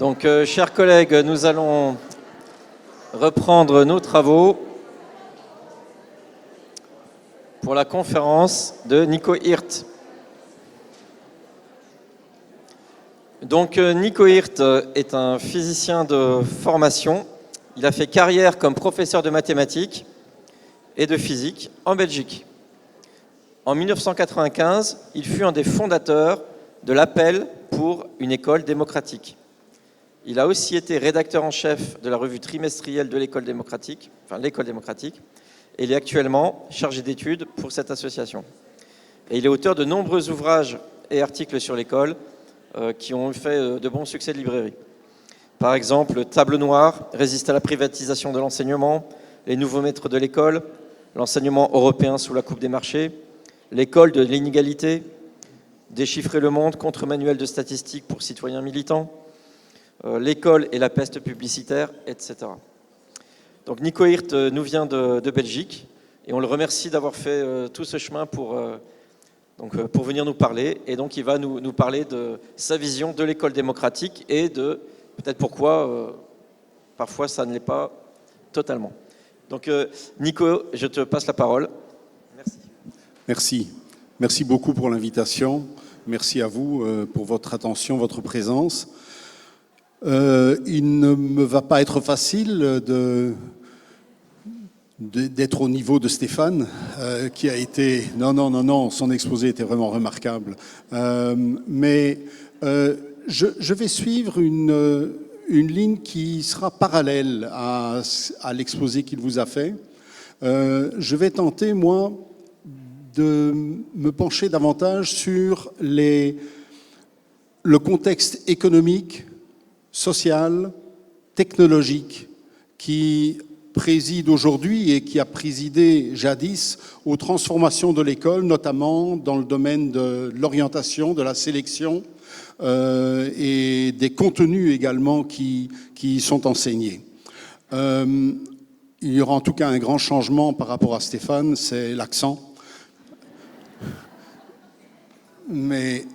Donc, chers collègues, nous allons reprendre nos travaux pour la conférence de Nico Hirt. Donc, Nico Hirt est un physicien de formation. Il a fait carrière comme professeur de mathématiques et de physique en Belgique. En 1995, il fut un des fondateurs de l'appel pour une école démocratique. Il a aussi été rédacteur en chef de la revue trimestrielle de l'école démocratique, et il est actuellement chargé d'études pour cette association. Et il est auteur de nombreux ouvrages et articles sur l'école qui ont fait de bons succès de librairie. Par exemple, Table noire, résiste à la privatisation de l'enseignement, les nouveaux maîtres de l'école, l'enseignement européen sous la coupe des marchés, l'école de l'inégalité, déchiffrer le monde, contre-manuel de statistiques pour citoyens militants, l'école et la peste publicitaire, etc. Donc Nico Hirt nous vient de Belgique et on le remercie d'avoir fait tout ce chemin pour venir nous parler. Et donc il va nous parler de sa vision de l'école démocratique et de peut-être pourquoi parfois ça ne l'est pas totalement. Donc Nico, je te passe la parole. Merci. Merci beaucoup pour l'invitation. Merci à vous pour votre attention, votre présence. Il ne me va pas être facile d'être au niveau de Stéphane, qui a été... Non, son exposé était vraiment remarquable. Mais je vais suivre une ligne qui sera parallèle à l'exposé qu'il vous a fait. Je vais tenter, moi, de me pencher davantage sur le contexte économique, social, technologique qui préside aujourd'hui et qui a présidé jadis aux transformations de l'école, notamment dans le domaine de l'orientation, de la sélection et des contenus également qui sont enseignés. Il y aura en tout cas un grand changement par rapport à Stéphane, c'est l'accent. Mais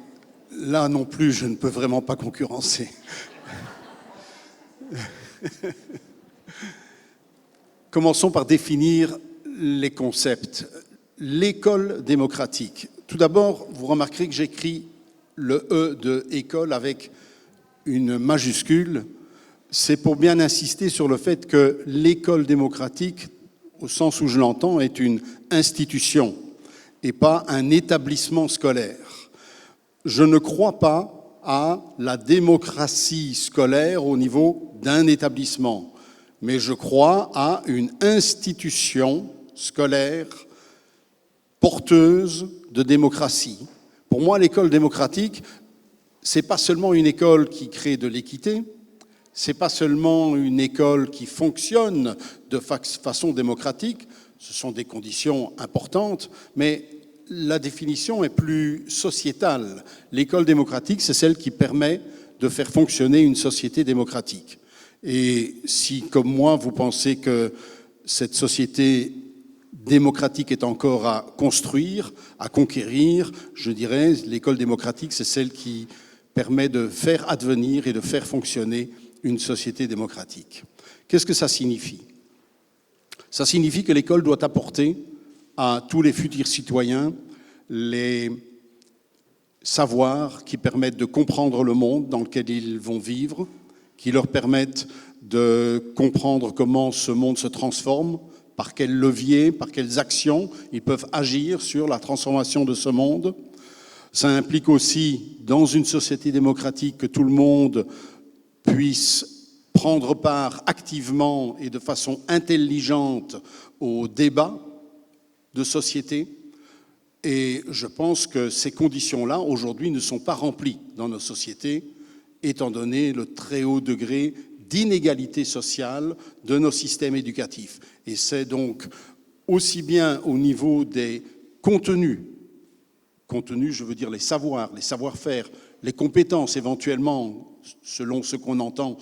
là non plus, je ne peux vraiment pas concurrencer. Commençons par définir les concepts. L'école démocratique. Tout d'abord, vous remarquerez que j'écris le E de école avec une majuscule. C'est pour bien insister sur le fait que l'école démocratique, au sens où je l'entends, est une institution et pas un établissement scolaire. Je ne crois pas à la démocratie scolaire au niveau d'un établissement, mais je crois à une institution scolaire porteuse de démocratie. Pour moi, l'école démocratique, c'est pas seulement une école qui crée de l'équité, c'est pas seulement une école qui fonctionne de façon démocratique, ce sont des conditions importantes, mais la définition est plus sociétale. L'école démocratique, c'est celle qui permet de faire fonctionner une société démocratique. Et si, comme moi, vous pensez que cette société démocratique est encore à construire, à conquérir, je dirais, l'école démocratique, c'est celle qui permet de faire advenir et de faire fonctionner une société démocratique. Qu'est-ce que ça signifie ? Ça signifie que l'école doit apporter à tous les futurs citoyens les savoirs qui permettent de comprendre le monde dans lequel ils vont vivre, qui leur permettent de comprendre comment ce monde se transforme, par quels leviers, par quelles actions ils peuvent agir sur la transformation de ce monde. Ça implique aussi, dans une société démocratique, que tout le monde puisse prendre part activement et de façon intelligente au débat de société. Et je pense que ces conditions-là, aujourd'hui, ne sont pas remplies dans nos sociétés, étant donné le très haut degré d'inégalité sociale de nos systèmes éducatifs. Et c'est donc aussi bien au niveau des contenus, je veux dire les savoirs, les savoir-faire, les compétences éventuellement, selon ce qu'on entend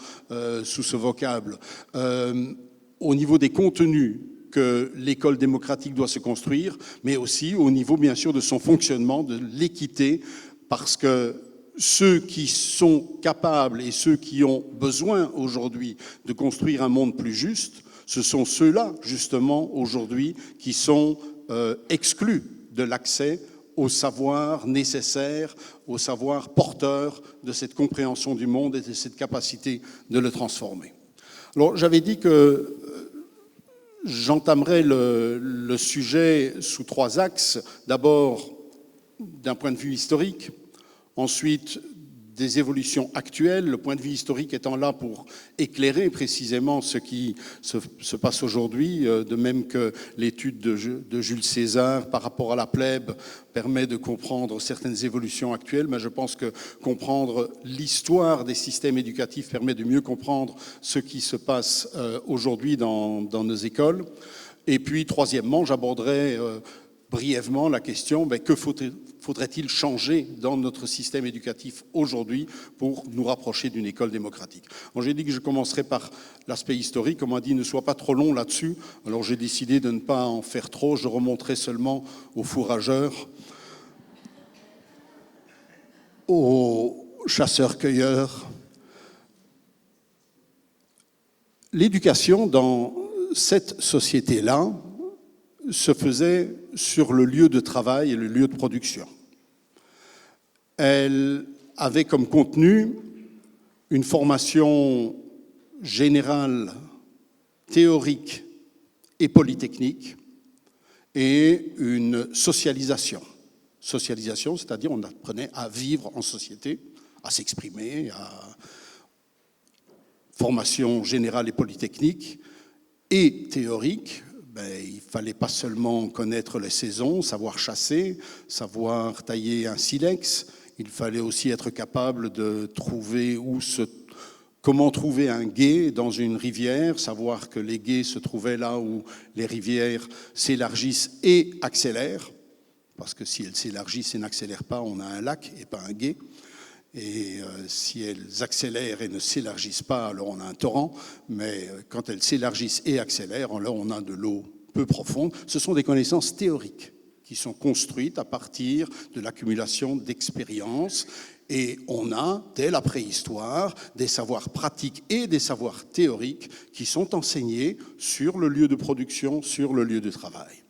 sous ce vocable, au niveau des contenus que l'école démocratique doit se construire, mais aussi au niveau, bien sûr, de son fonctionnement, de l'équité, parce que ceux qui sont capables et ceux qui ont besoin aujourd'hui de construire un monde plus juste, ce sont ceux-là, justement, aujourd'hui, qui sont exclus de l'accès au savoir nécessaire, au savoir porteur de cette compréhension du monde et de cette capacité de le transformer. Alors, j'avais dit que j'entamerai le sujet sous 3 axes. D'abord, d'un point de vue historique, ensuite des évolutions actuelles, le point de vue historique étant là pour éclairer précisément ce qui se passe aujourd'hui, de même que l'étude de Jules César par rapport à la plèbe permet de comprendre certaines évolutions actuelles, mais je pense que comprendre l'histoire des systèmes éducatifs permet de mieux comprendre ce qui se passe aujourd'hui dans nos écoles. Et puis, troisièmement, j'aborderai brièvement la question, que faudrait-il changer dans notre système éducatif aujourd'hui pour nous rapprocher d'une école démocratique. Alors, j'ai dit que je commencerai par l'aspect historique. On m'a dit ne sois pas trop long là-dessus. Alors j'ai décidé de ne pas en faire trop. Je remonterai seulement aux fourrageurs, aux chasseurs-cueilleurs. L'éducation dans cette société-là se faisait sur le lieu de travail et le lieu de production. Elle avait comme contenu une formation générale, théorique et polytechnique et une socialisation. Socialisation, c'est-à-dire on apprenait à vivre en société, à s'exprimer, à formation générale et polytechnique et théorique. Il ne fallait pas seulement connaître les saisons, savoir chasser, savoir tailler un silex. Il fallait aussi être capable de trouver comment trouver un gué dans une rivière, savoir que les gués se trouvaient là où les rivières s'élargissent et accélèrent. Parce que si elles s'élargissent et n'accélèrent pas, on a un lac et pas un gué. Et si elles accélèrent et ne s'élargissent pas, alors on a un torrent. Mais quand elles s'élargissent et accélèrent, alors on a de l'eau peu profonde. Ce sont des connaissances théoriques qui sont construites à partir de l'accumulation d'expériences. Et on a, dès la préhistoire, des savoirs pratiques et des savoirs théoriques qui sont enseignés sur le lieu de production, sur le lieu de travail.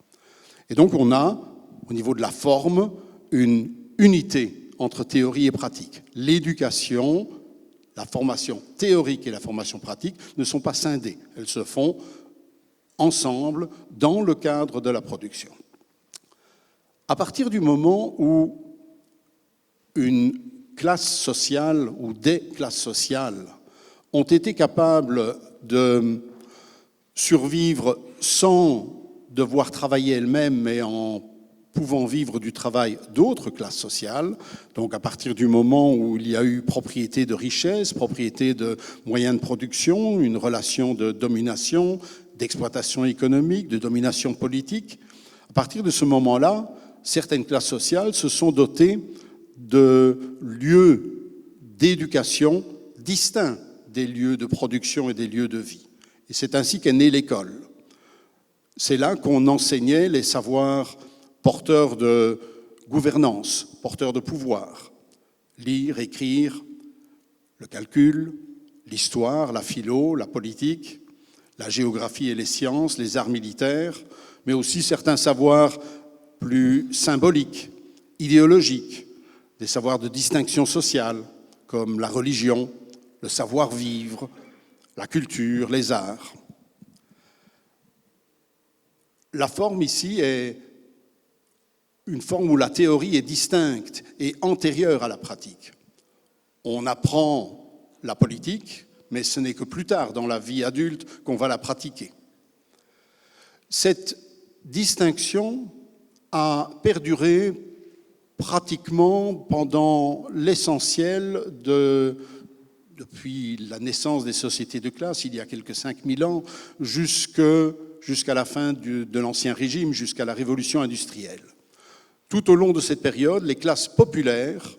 Et donc on a, au niveau de la forme, une unité entre théorie et pratique. L'éducation, la formation théorique et la formation pratique ne sont pas scindées. Elles se font ensemble dans le cadre de la production. À partir du moment où une classe sociale ou des classes sociales ont été capables de survivre sans devoir travailler elles-mêmes, mais en pouvant vivre du travail d'autres classes sociales, donc à partir du moment où il y a eu propriété de richesse, propriété de moyens de production, une relation de domination, d'exploitation économique, de domination politique, à partir de ce moment-là, certaines classes sociales se sont dotées de lieux d'éducation distincts des lieux de production et des lieux de vie. Et c'est ainsi qu'est née l'école. C'est là qu'on enseignait les savoirs porteurs de gouvernance, porteurs de pouvoir. Lire, écrire, le calcul, l'histoire, la philo, la politique, la géographie et les sciences, les arts militaires, mais aussi certains savoirs plus symboliques, idéologiques, des savoirs de distinction sociale, comme la religion, le savoir-vivre, la culture, les arts. La forme ici est une forme où la théorie est distincte et antérieure à la pratique. On apprend la politique, mais ce n'est que plus tard dans la vie adulte qu'on va la pratiquer. Cette distinction a perduré pratiquement pendant l'essentiel depuis la naissance des sociétés de classe, il y a quelques 5000 ans, jusqu'à la fin de l'Ancien Régime, jusqu'à la Révolution industrielle. Tout au long de cette période, les classes populaires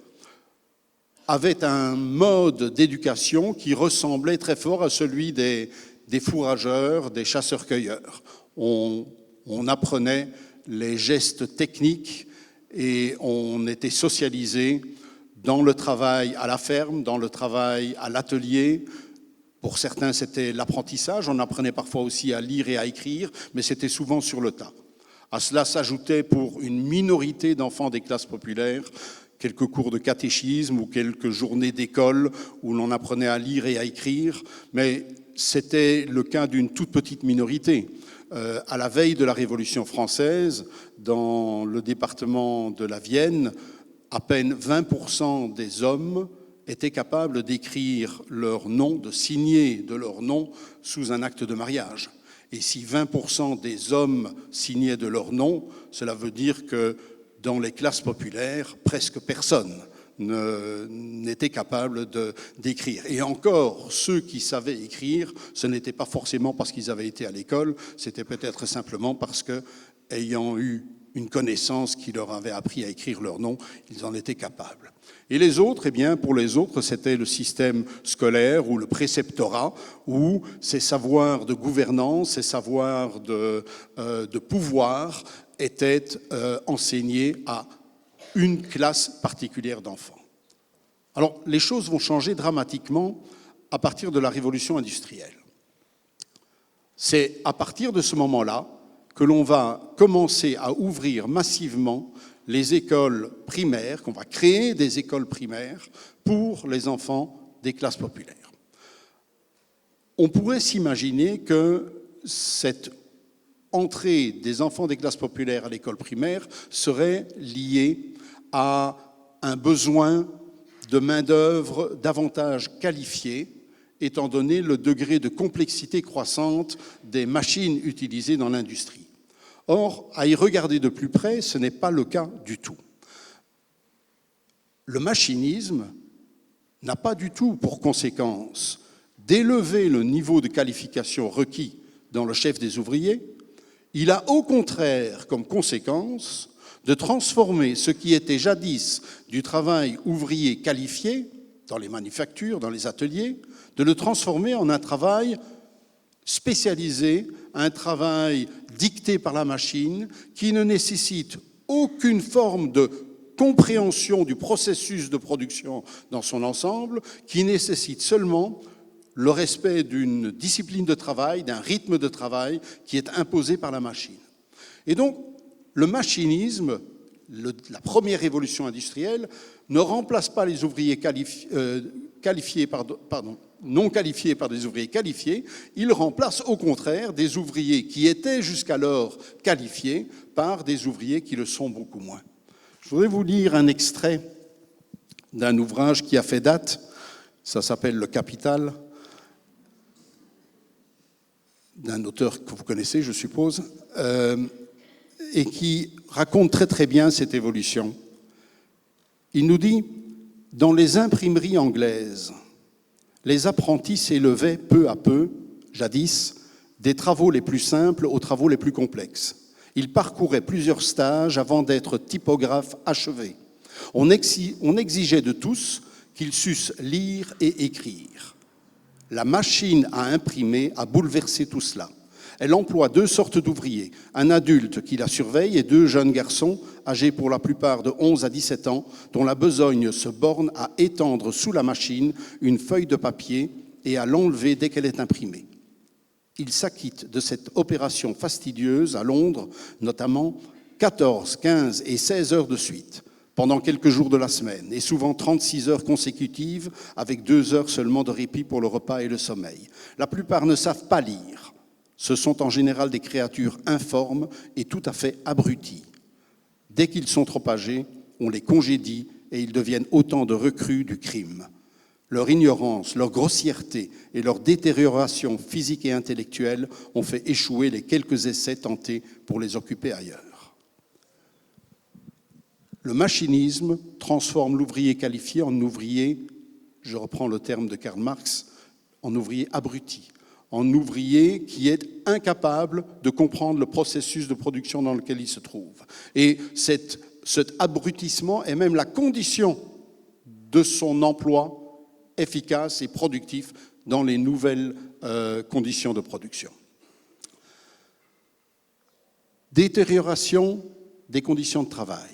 avaient un mode d'éducation qui ressemblait très fort à celui des fourrageurs, des chasseurs-cueilleurs. On apprenait les gestes techniques et on était socialisé dans le travail à la ferme, dans le travail à l'atelier. Pour certains, c'était l'apprentissage. On apprenait parfois aussi à lire et à écrire, mais c'était souvent sur le tas. À cela s'ajoutait pour une minorité d'enfants des classes populaires quelques cours de catéchisme ou quelques journées d'école où l'on apprenait à lire et à écrire, mais c'était le cas d'une toute petite minorité. À la veille de la Révolution française, dans le département de la Vienne, à peine 20% des hommes étaient capables d'écrire leur nom, de signer de leur nom sous un acte de mariage. Et si 20% des hommes signaient de leur nom, cela veut dire que dans les classes populaires, presque personne n'était capable d'écrire. Et encore, ceux qui savaient écrire, ce n'était pas forcément parce qu'ils avaient été à l'école, c'était peut-être simplement parce que, ayant eu une connaissance qui leur avait appris à écrire leur nom, ils en étaient capables. Et les autres, eh bien, pour les autres, c'était le système scolaire ou le préceptorat, où ces savoirs de gouvernance, ces savoirs de pouvoir étaient enseignés à une classe particulière d'enfants. Alors, les choses vont changer dramatiquement à partir de la révolution industrielle. C'est à partir de ce moment-là que l'on va commencer à ouvrir massivement les écoles primaires, qu'on va créer des écoles primaires pour les enfants des classes populaires. On pourrait s'imaginer que cette entrée des enfants des classes populaires à l'école primaire serait liée à un besoin de main-d'œuvre davantage qualifiée, étant donné le degré de complexité croissante des machines utilisées dans l'industrie. Or, à y regarder de plus près, ce n'est pas le cas du tout. Le machinisme n'a pas du tout pour conséquence d'élever le niveau de qualification requis dans le chef des ouvriers. Il a au contraire comme conséquence de transformer ce qui était jadis du travail ouvrier qualifié dans les manufactures, dans les ateliers, de le transformer en un travail spécialisé, un travail dicté par la machine qui ne nécessite aucune forme de compréhension du processus de production dans son ensemble, qui nécessite seulement le respect d'une discipline de travail, d'un rythme de travail qui est imposé par la machine. Et donc, le machinisme, la première révolution industrielle, ne remplace pas les ouvriers non qualifiés par des ouvriers qualifiés, il remplace au contraire des ouvriers qui étaient jusqu'alors qualifiés par des ouvriers qui le sont beaucoup moins. Je voudrais vous lire un extrait d'un ouvrage qui a fait date, ça s'appelle « Le Capital », d'un auteur que vous connaissez, je suppose, et qui raconte très très bien cette évolution. Il nous dit « Dans les imprimeries anglaises, les apprentis s'élevaient peu à peu, jadis, des travaux les plus simples aux travaux les plus complexes. Ils parcouraient plusieurs stages avant d'être typographes achevés. On exigeait de tous qu'ils sussent lire et écrire. La machine à imprimer a bouleversé tout cela. Elle emploie 2 sortes d'ouvriers, un adulte qui la surveille et 2 jeunes garçons, âgés pour la plupart de 11 à 17 ans, dont la besogne se borne à étendre sous la machine une feuille de papier et à l'enlever dès qu'elle est imprimée. Ils s'acquittent de cette opération fastidieuse à Londres, notamment 14, 15 et 16 heures de suite, pendant quelques jours de la semaine, et souvent 36 heures consécutives, avec 2 heures seulement de répit pour le repas et le sommeil. La plupart ne savent pas lire. Ce sont en général des créatures informes et tout à fait abruties. Dès qu'ils sont trop âgés, on les congédie et ils deviennent autant de recrues du crime. Leur ignorance, leur grossièreté et leur détérioration physique et intellectuelle ont fait échouer les quelques essais tentés pour les occuper ailleurs. Le machinisme transforme l'ouvrier qualifié en ouvrier, je reprends le terme de Karl Marx, en ouvrier abruti, en ouvrier qui est incapable de comprendre le processus de production dans lequel il se trouve. Et cet abrutissement est même la condition de son emploi efficace et productif dans les nouvelles conditions de production. Détérioration des conditions de travail.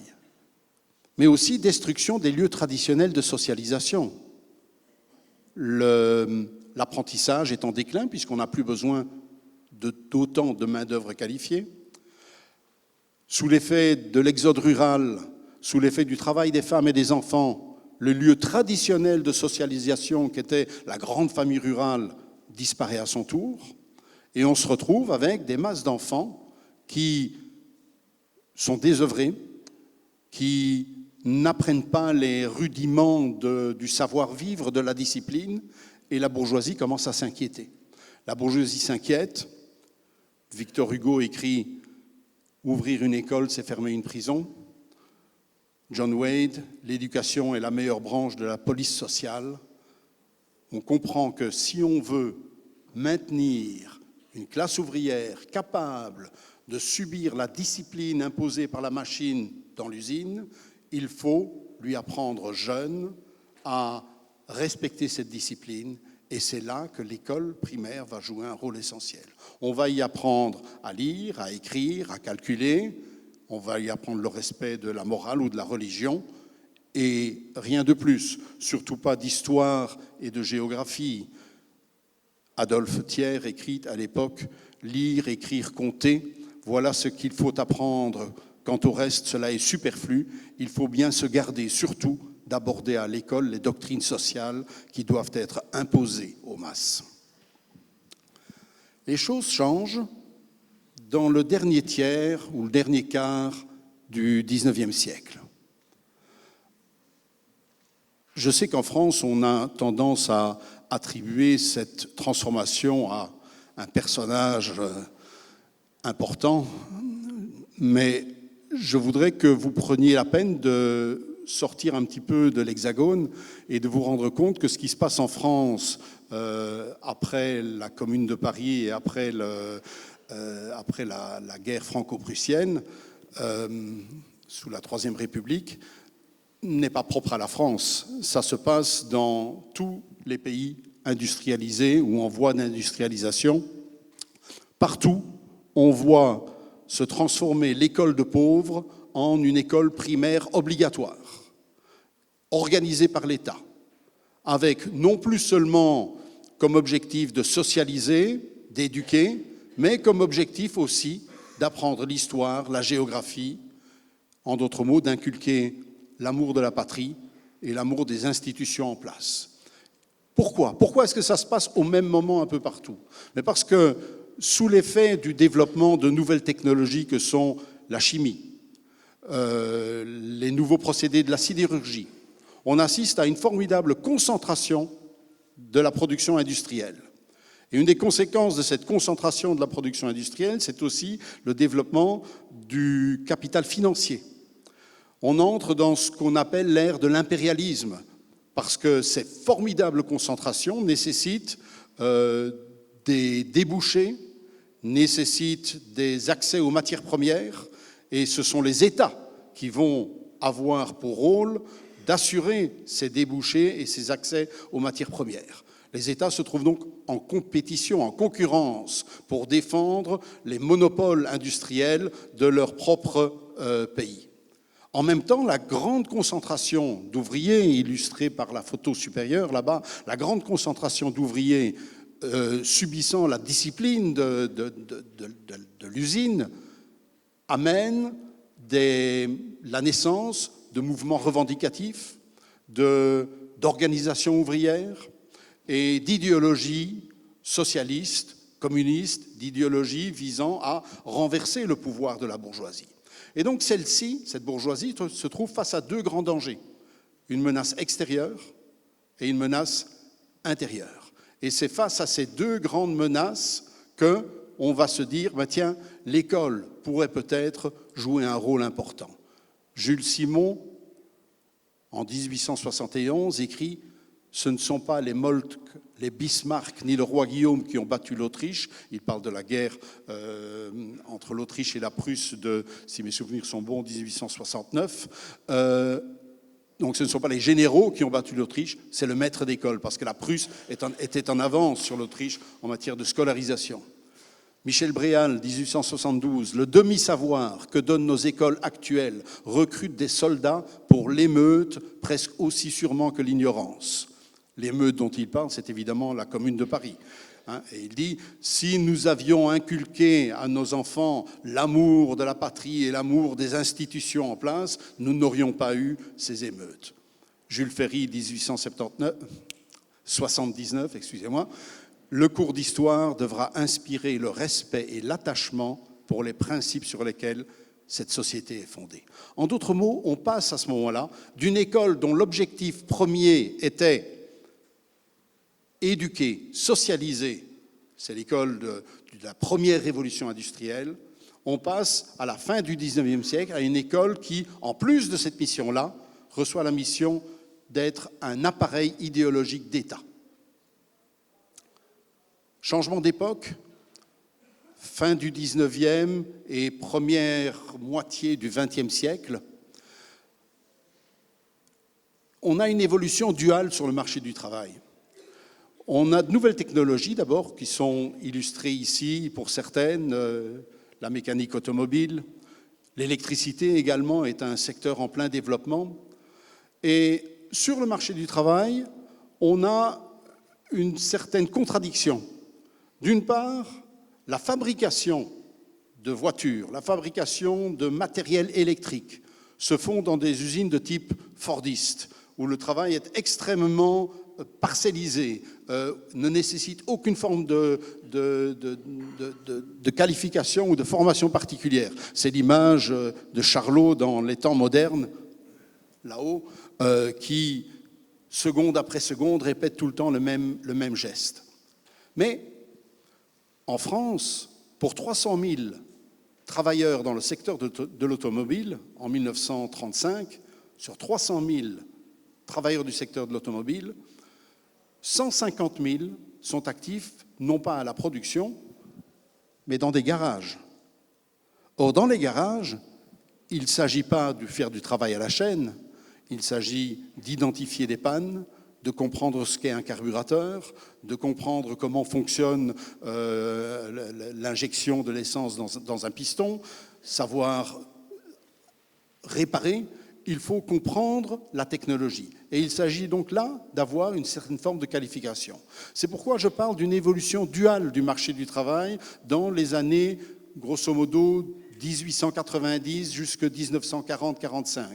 mais aussi destruction des lieux traditionnels de socialisation. L'apprentissage est en déclin puisqu'on n'a plus besoin d'autant de main-d'œuvre qualifiée. Sous l'effet de l'exode rural, sous l'effet du travail des femmes et des enfants, le lieu traditionnel de socialisation qu'était la grande famille rurale disparaît à son tour, et on se retrouve avec des masses d'enfants qui sont désœuvrés, qui n'apprennent pas les rudiments du savoir-vivre, de la discipline, et la bourgeoisie commence à s'inquiéter. La bourgeoisie s'inquiète. Victor Hugo écrit « Ouvrir une école, c'est fermer une prison ». John Wade, « L'éducation est la meilleure branche de la police sociale ». On comprend que si on veut maintenir une classe ouvrière capable de subir la discipline imposée par la machine dans l'usine, il faut lui apprendre jeune à respecter cette discipline, et c'est là que l'école primaire va jouer un rôle essentiel. On va y apprendre à lire, à écrire, à calculer, on va y apprendre le respect de la morale ou de la religion, et rien de plus, surtout pas d'histoire et de géographie. Adolphe Thiers écrit à l'époque « Lire, écrire, compter, voilà ce qu'il faut apprendre. Quant au reste, cela est superflu. Il faut bien se garder, surtout, d'aborder à l'école les doctrines sociales qui doivent être imposées aux masses. » Les choses changent dans le dernier tiers ou le dernier quart du XIXe siècle. Je sais qu'en France, on a tendance à attribuer cette transformation à un personnage important, mais je voudrais que vous preniez la peine de sortir un petit peu de l'Hexagone et de vous rendre compte que ce qui se passe en France après la Commune de Paris et après la guerre franco-prussienne, sous la Troisième République, n'est pas propre à la France. Ça se passe dans tous les pays industrialisés ou en voie d'industrialisation. Partout, on voit se transformer l'école de pauvres en une école primaire obligatoire, organisée par l'État, avec non plus seulement comme objectif de socialiser, d'éduquer, mais comme objectif aussi d'apprendre l'histoire, la géographie, en d'autres mots, d'inculquer l'amour de la patrie et l'amour des institutions en place. Pourquoi ? Pourquoi est-ce que ça se passe au même moment un peu partout ? Mais parce que sous l'effet du développement de nouvelles technologies que sont la chimie, les nouveaux procédés de la sidérurgie, on assiste à une formidable concentration de la production industrielle. Et une des conséquences de cette concentration de la production industrielle, c'est aussi le développement du capital financier. On entre dans ce qu'on appelle l'ère de l'impérialisme, parce que ces formidables concentrations nécessitent des débouchés, nécessitent des accès aux matières premières, et ce sont les États qui vont avoir pour rôle d'assurer ces débouchés et ces accès aux matières premières. Les États se trouvent donc en compétition, en concurrence, pour défendre les monopoles industriels de leur propre pays. En même temps, la grande concentration d'ouvriers, illustrée par la photo supérieure là-bas, la grande concentration d'ouvriers subissant la discipline de l'usine, amène la naissance de mouvements revendicatifs, d'organisations ouvrières et d'idéologies socialistes, communistes, d'idéologies visant à renverser le pouvoir de la bourgeoisie. Et donc cette bourgeoisie, se trouve face à deux grands dangers, une menace extérieure et une menace intérieure. Et c'est face à ces deux grandes menaces qu'on va se dire, tiens, l'école pourrait peut-être jouer un rôle important. Jules Simon, en 1871, écrit « Ce ne sont pas les Moltke, les Bismarck ni le roi Guillaume qui ont battu l'Autriche ». Il parle de la guerre entre l'Autriche et la Prusse de, si mes souvenirs sont bons, 1869. Donc ce ne sont pas les généraux qui ont battu l'Autriche, c'est le maître d'école, parce que la Prusse était en avance sur l'Autriche en matière de scolarisation. Michel Bréal, 1872, le demi-savoir que donnent nos écoles actuelles recrute des soldats pour l'émeute presque aussi sûrement que l'ignorance. L'émeute dont il parle, c'est évidemment la Commune de Paris. Et il dit, si nous avions inculqué à nos enfants l'amour de la patrie et l'amour des institutions en place, nous n'aurions pas eu ces émeutes. Jules Ferry, 1879, excusez-moi, le cours d'histoire devra inspirer le respect et l'attachement pour les principes sur lesquels cette société est fondée. En d'autres mots, on passe à ce moment-là d'une école dont l'objectif premier était éduquer, socialiser, c'est l'école de la première révolution industrielle, on passe à la fin du XIXe siècle à une école qui, en plus de cette mission-là, reçoit la mission d'être un appareil idéologique d'État. Changement d'époque, fin du XIXe et première moitié du XXe siècle, on a une évolution duale sur le marché du travail. On a de nouvelles technologies d'abord qui sont illustrées ici pour certaines, la mécanique automobile, l'électricité également est un secteur en plein développement. Et sur le marché du travail, on a une certaine contradiction. D'une part, la fabrication de voitures, la fabrication de matériel électrique se font dans des usines de type fordiste, où le travail est extrêmement parcellisé, ne nécessite aucune forme de qualification ou de formation particulière. C'est l'image de Charlot dans les temps modernes, là-haut, qui, seconde après seconde, répète tout le temps le même geste. Mais en France, pour 300 000 travailleurs dans le secteur de l'automobile, en 1935, sur 300 000 travailleurs du secteur de l'automobile, 150 000 sont actifs, non pas à la production, mais dans des garages. Or, dans les garages, il ne s'agit pas de faire du travail à la chaîne, il s'agit d'identifier des pannes, de comprendre ce qu'est un carburateur, de comprendre comment fonctionne l'injection de l'essence dans un piston, savoir réparer. Il faut comprendre la technologie. Et il s'agit donc là d'avoir une certaine forme de qualification. C'est pourquoi je parle d'une évolution duale du marché du travail dans les années, grosso modo, 1890 jusqu'à 1940-45.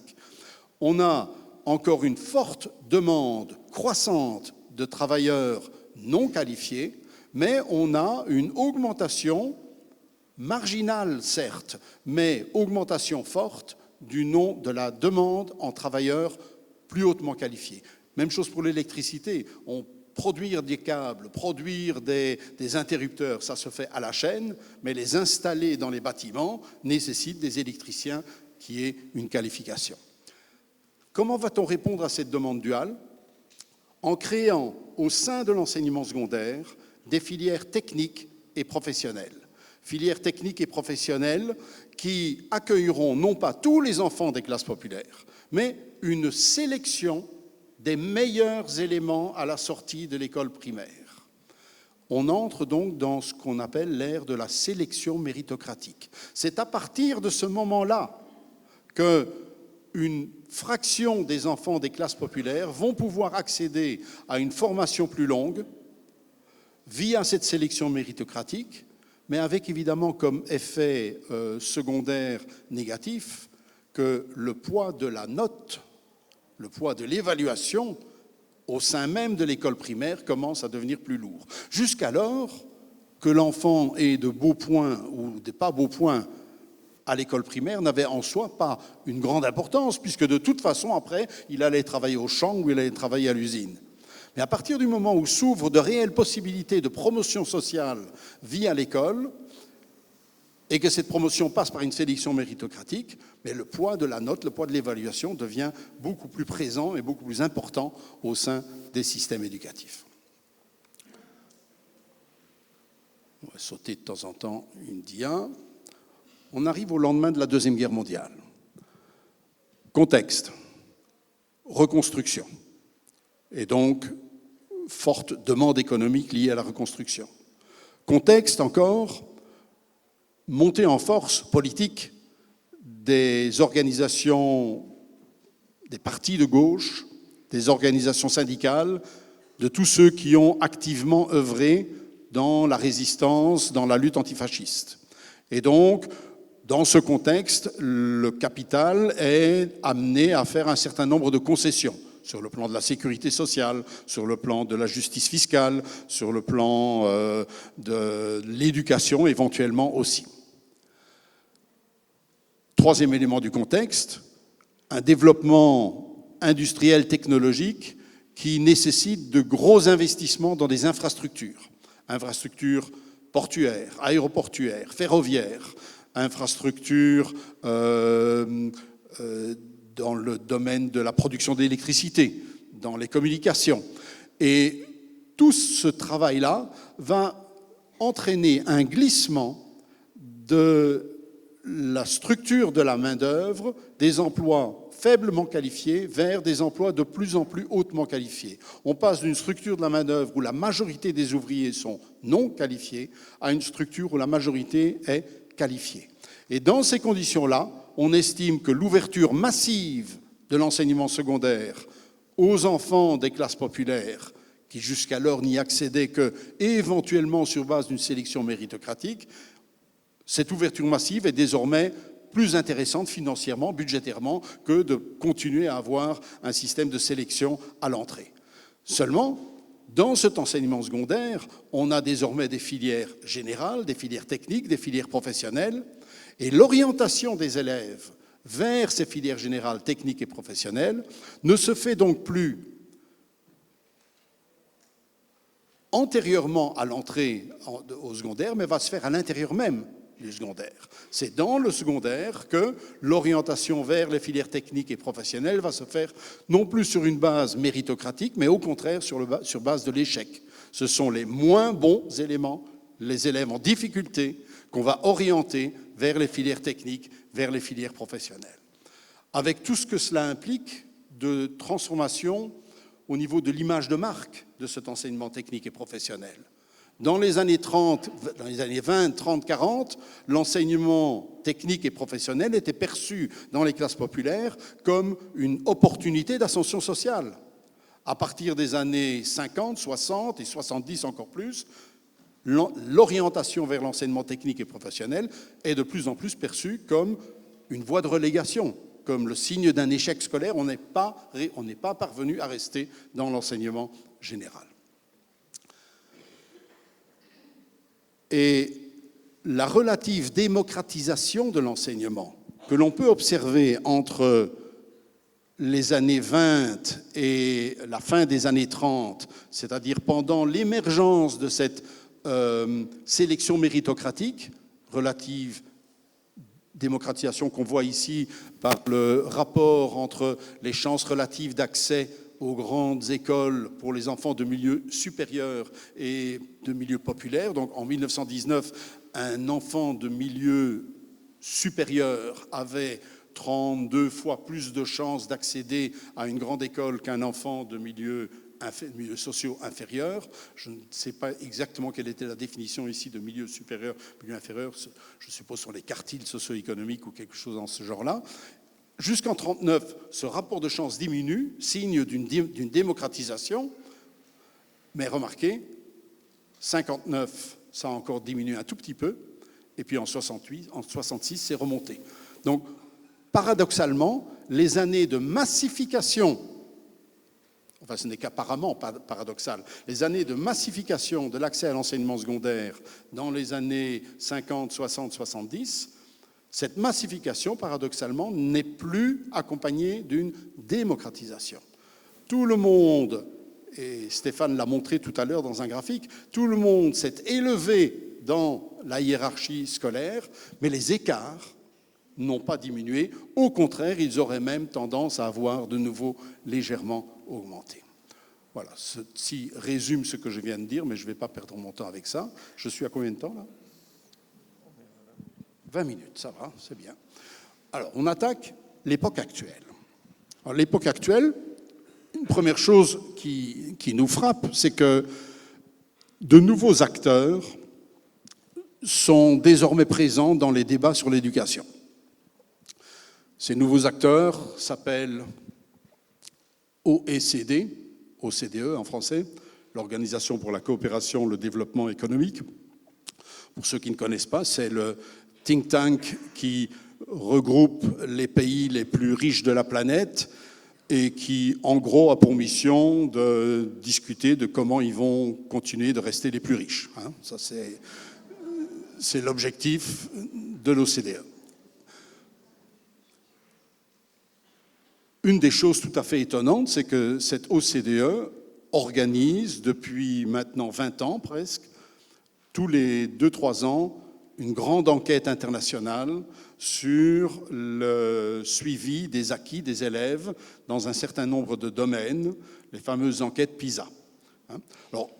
On a encore une forte demande croissante de travailleurs non qualifiés, mais on a une augmentation marginale, certes, mais augmentation forte du nombre de la demande en travailleurs plus hautement qualifiés. Même chose pour l'électricité. Produire des câbles, produire des interrupteurs, ça se fait à la chaîne, mais les installer dans les bâtiments nécessite des électriciens qui aient une qualification. Comment va-t-on répondre à cette demande duale? En créant au sein de l'enseignement secondaire des filières techniques et professionnelles. Filières techniques et professionnelles qui accueilleront non pas tous les enfants des classes populaires, mais une sélection des meilleurs éléments à la sortie de l'école primaire. On entre donc dans ce qu'on appelle l'ère de la sélection méritocratique. C'est à partir de ce moment-là qu'une fraction des enfants des classes populaires vont pouvoir accéder à une formation plus longue via cette sélection méritocratique, mais avec évidemment comme effet secondaire négatif que le poids de la note, le poids de l'évaluation au sein même de l'école primaire commence à devenir plus lourd. Jusqu'alors, que l'enfant ait de beaux points ou des pas beaux points à l'école primaire n'avait en soi pas une grande importance, puisque de toute façon, après, il allait travailler au champ ou il allait travailler à l'usine. Mais à partir du moment où s'ouvrent de réelles possibilités de promotion sociale via l'école, et que cette promotion passe par une sélection méritocratique, mais le poids de la note, le poids de l'évaluation devient beaucoup plus présent et beaucoup plus important au sein des systèmes éducatifs. On va sauter de temps en temps une dia. On arrive au lendemain de la Deuxième Guerre mondiale. Contexte, reconstruction, et donc forte demande économique liée à la reconstruction. Contexte encore, montée en force politique des organisations, des partis de gauche, des organisations syndicales, de tous ceux qui ont activement œuvré dans la résistance, dans la lutte antifasciste. Et donc, dans ce contexte, le capital est amené à faire un certain nombre de concessions sur le plan de la sécurité sociale, sur le plan de la justice fiscale, sur le plan de l'éducation éventuellement aussi. Troisième élément du contexte, un développement industriel technologique qui nécessite de gros investissements dans des infrastructures portuaires, aéroportuaires, ferroviaires, infrastructures dans le domaine de la production d'électricité, dans les communications. Et tout ce travail-là va entraîner un glissement de la structure de la main-d'œuvre des emplois faiblement qualifiés vers des emplois de plus en plus hautement qualifiés. On passe d'une structure de la main-d'œuvre où la majorité des ouvriers sont non qualifiés à une structure où la majorité est qualifiée. Et dans ces conditions-là, on estime que l'ouverture massive de l'enseignement secondaire aux enfants des classes populaires, qui jusqu'alors n'y accédaient que éventuellement sur base d'une sélection méritocratique, cette ouverture massive est désormais plus intéressante financièrement, budgétairement, que de continuer à avoir un système de sélection à l'entrée. Seulement, dans cet enseignement secondaire, on a désormais des filières générales, des filières techniques, des filières professionnelles, et l'orientation des élèves vers ces filières générales, techniques et professionnelles ne se fait donc plus antérieurement à l'entrée au secondaire, mais va se faire à l'intérieur même du secondaire. C'est dans le secondaire que l'orientation vers les filières techniques et professionnelles va se faire non plus sur une base méritocratique, mais au contraire sur base de l'échec. Ce sont les moins bons éléments, les élèves en difficulté, qu'on va orienter vers les filières techniques, vers les filières professionnelles. Avec tout ce que cela implique de transformation au niveau de l'image de marque de cet enseignement technique et professionnel. Dans les années 30, dans les années 20, 30, 40, l'enseignement technique et professionnel était perçu dans les classes populaires comme une opportunité d'ascension sociale. À partir des années 50, 60 et 70 encore plus, l'orientation vers l'enseignement technique et professionnel est de plus en plus perçue comme une voie de relégation, comme le signe d'un échec scolaire. On n'est pas parvenu à rester dans l'enseignement général. Et la relative démocratisation de l'enseignement que l'on peut observer entre les années 20 et la fin des années 30, c'est-à-dire pendant l'émergence de cette sélection méritocratique, relative démocratisation qu'on voit ici par le rapport entre les chances relatives d'accès aux grandes écoles pour les enfants de milieux supérieurs et de milieux populaires. Donc en 1919, un enfant de milieu supérieur avait 32 fois plus de chances d'accéder à une grande école qu'un enfant de milieux sociaux inférieurs. Je ne sais pas exactement quelle était la définition ici de milieu supérieur, milieu inférieur. Je suppose sur les quartiles socio-économiques ou quelque chose dans ce genre-là. Jusqu'en 1939, ce rapport de chance diminue, signe d'une démocratisation, mais remarquez, 59, ça a encore diminué un tout petit peu, et puis en 66, c'est remonté. Donc, paradoxalement, les années de massification, enfin ce n'est qu'apparemment paradoxal, les années de massification de l'accès à l'enseignement secondaire dans les années 50, 60, 70, cette massification, paradoxalement, n'est plus accompagnée d'une démocratisation. Tout le monde, et Stéphane l'a montré tout à l'heure dans un graphique, tout le monde s'est élevé dans la hiérarchie scolaire, mais les écarts n'ont pas diminué. Au contraire, ils auraient même tendance à avoir de nouveau légèrement augmenté. Voilà, ceci résume ce que je viens de dire, mais je ne vais pas perdre mon temps avec ça. Je suis à combien de temps, là ? 20 minutes, ça va, c'est bien. Alors, on attaque l'époque actuelle. Alors, l'époque actuelle, une première chose qui nous frappe, c'est que de nouveaux acteurs sont désormais présents dans les débats sur l'éducation. Ces nouveaux acteurs s'appellent OECD, OCDE en français, l'Organisation pour la coopération et le développement économique. Pour ceux qui ne connaissent pas, c'est le think tank qui regroupe les pays les plus riches de la planète et qui, en gros, a pour mission de discuter de comment ils vont continuer de rester les plus riches. Ça, c'est l'objectif de l'OCDE. Une des choses tout à fait étonnantes, c'est que cette OCDE organise depuis maintenant 20 ans presque, tous les 2-3 ans, une grande enquête internationale sur le suivi des acquis des élèves dans un certain nombre de domaines, les fameuses enquêtes PISA. Alors,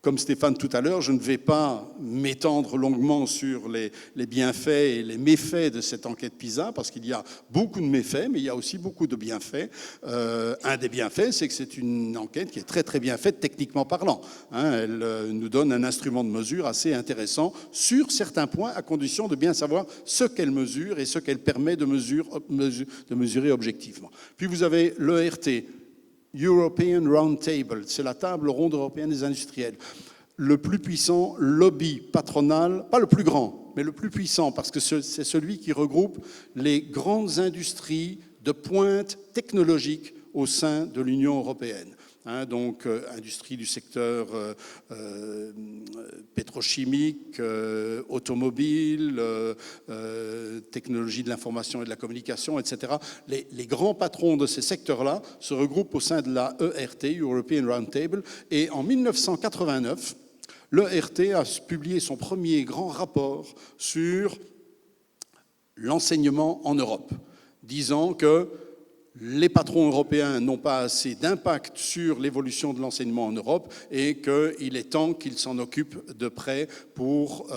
comme Stéphane tout à l'heure, je ne vais pas m'étendre longuement sur les bienfaits et les méfaits de cette enquête PISA, parce qu'il y a beaucoup de méfaits, mais il y a aussi beaucoup de bienfaits. Un des bienfaits, c'est que c'est une enquête qui est très très bien faite techniquement parlant. Elle nous donne un instrument de mesure assez intéressant sur certains points, à condition de bien savoir ce qu'elle mesure et ce qu'elle permet de mesurer objectivement. Puis vous avez l'ERT, European Round Table, c'est la table ronde européenne des industriels. Le plus puissant lobby patronal, pas le plus grand, mais le plus puissant, parce que c'est celui qui regroupe les grandes industries de pointe technologique au sein de l'Union européenne. Donc, industrie du secteur pétrochimique, automobile, technologie de l'information et de la communication, etc. Les grands patrons de ces secteurs-là se regroupent au sein de la ERT, European Round Table, et en 1989, l'ERT a publié son premier grand rapport sur l'enseignement en Europe, disant que les patrons européens n'ont pas assez d'impact sur l'évolution de l'enseignement en Europe et qu'il est temps qu'ils s'en occupent de près pour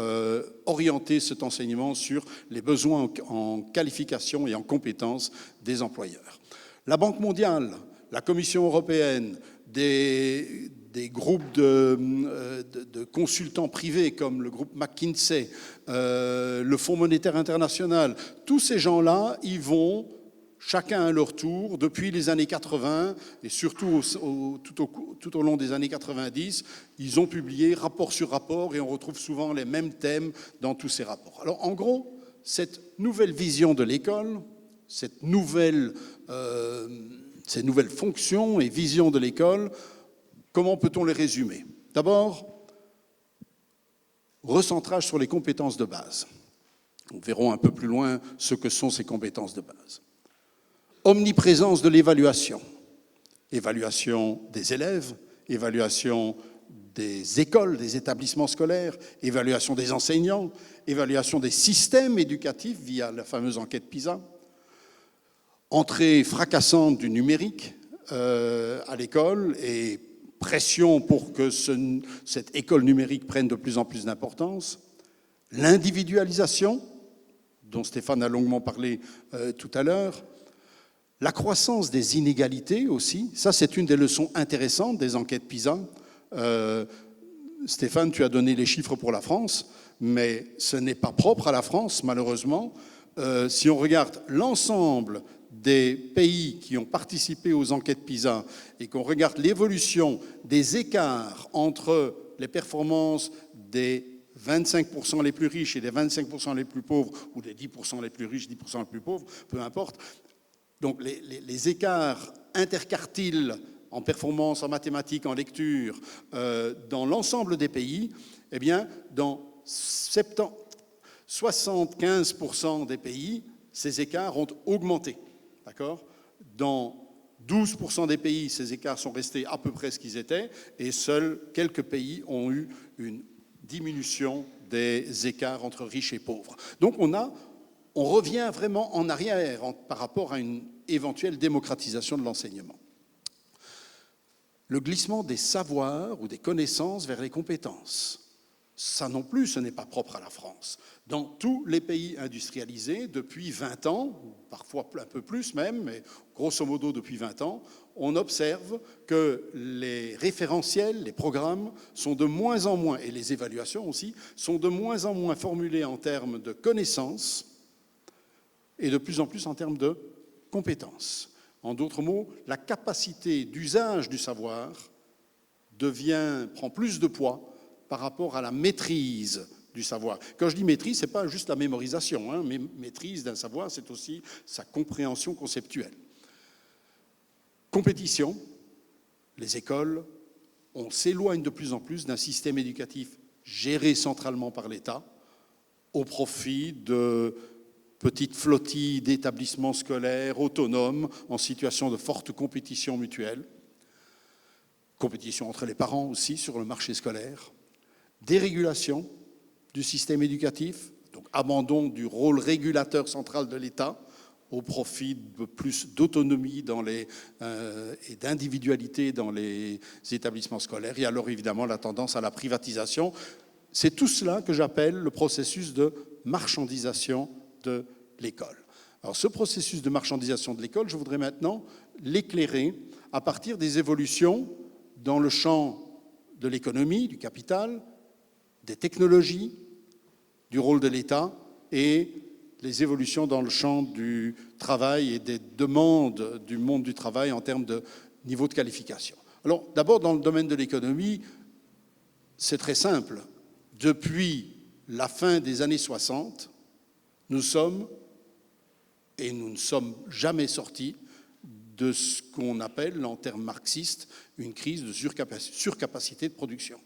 orienter cet enseignement sur les besoins en qualification et en compétences des employeurs. La Banque mondiale, la Commission européenne, des groupes de consultants privés comme le groupe McKinsey, le Fonds monétaire international, tous ces gens-là, ils vont chacun à leur tour, depuis les années 80 et surtout tout au long des années 90, ils ont publié rapport sur rapport et on retrouve souvent les mêmes thèmes dans tous ces rapports. Alors en gros, cette nouvelle vision de l'école, ces nouvelles fonctions et visions de l'école, comment peut-on les résumer? D'abord, recentrage sur les compétences de base. Nous verrons un peu plus loin ce que sont ces compétences de base. Omniprésence de l'évaluation. Évaluation des élèves, évaluation des écoles, des établissements scolaires, évaluation des enseignants, évaluation des systèmes éducatifs via la fameuse enquête PISA, entrée fracassante du numérique à l'école et pression pour que cette école numérique prenne de plus en plus d'importance, l'individualisation, dont Stéphane a longuement parlé tout à l'heure, la croissance des inégalités aussi, ça c'est une des leçons intéressantes des enquêtes PISA. Stéphane, tu as donné les chiffres pour la France, mais ce n'est pas propre à la France, malheureusement. Si on regarde l'ensemble des pays qui ont participé aux enquêtes PISA et qu'on regarde l'évolution des écarts entre les performances des 25% les plus riches et des 25% les plus pauvres, ou des 10% les plus riches, 10% les plus pauvres, peu importe. Donc les écarts interquartiles en performance, en mathématiques, en lecture, dans l'ensemble des pays, eh bien, dans 75% des pays, ces écarts ont augmenté. D'accord ? Dans 12% des pays, ces écarts sont restés à peu près ce qu'ils étaient, et seuls quelques pays ont eu une diminution des écarts entre riches et pauvres. Donc on revient vraiment en arrière par rapport à une éventuelle démocratisation de l'enseignement. Le glissement des savoirs ou des connaissances vers les compétences. Ça non plus, ce n'est pas propre à la France. Dans tous les pays industrialisés, depuis 20 ans, parfois un peu plus même, mais grosso modo depuis 20 ans, on observe que les référentiels, les programmes sont de moins en moins, et les évaluations aussi, sont de moins en moins formulés en termes de connaissances et de plus en plus en termes de compétences. En d'autres mots, la capacité d'usage du savoir prend plus de poids par rapport à la maîtrise du savoir. Quand je dis maîtrise, ce n'est pas juste la mémorisation, hein, mais maîtrise d'un savoir, c'est aussi sa compréhension conceptuelle. Compétition, les écoles, on s'éloigne de plus en plus d'un système éducatif géré centralement par l'État au profit de petites flottilles d'établissements scolaires autonomes en situation de forte compétition mutuelle, compétition entre les parents aussi sur le marché scolaire, dérégulation du système éducatif, donc abandon du rôle régulateur central de l'État au profit de plus d'autonomie et d'individualité dans les établissements scolaires, et alors évidemment la tendance à la privatisation. C'est tout cela que j'appelle le processus de marchandisation de l'école. Alors ce processus de marchandisation de l'école, je voudrais maintenant l'éclairer à partir des évolutions dans le champ de l'économie, du capital, des technologies, du rôle de l'État et les évolutions dans le champ du travail et des demandes du monde du travail en termes de niveau de qualification. Alors d'abord dans le domaine de l'économie, c'est très simple. Depuis la fin des années 60, nous ne sommes jamais sortis de ce qu'on appelle, en termes marxistes, une crise de surcapacité de production.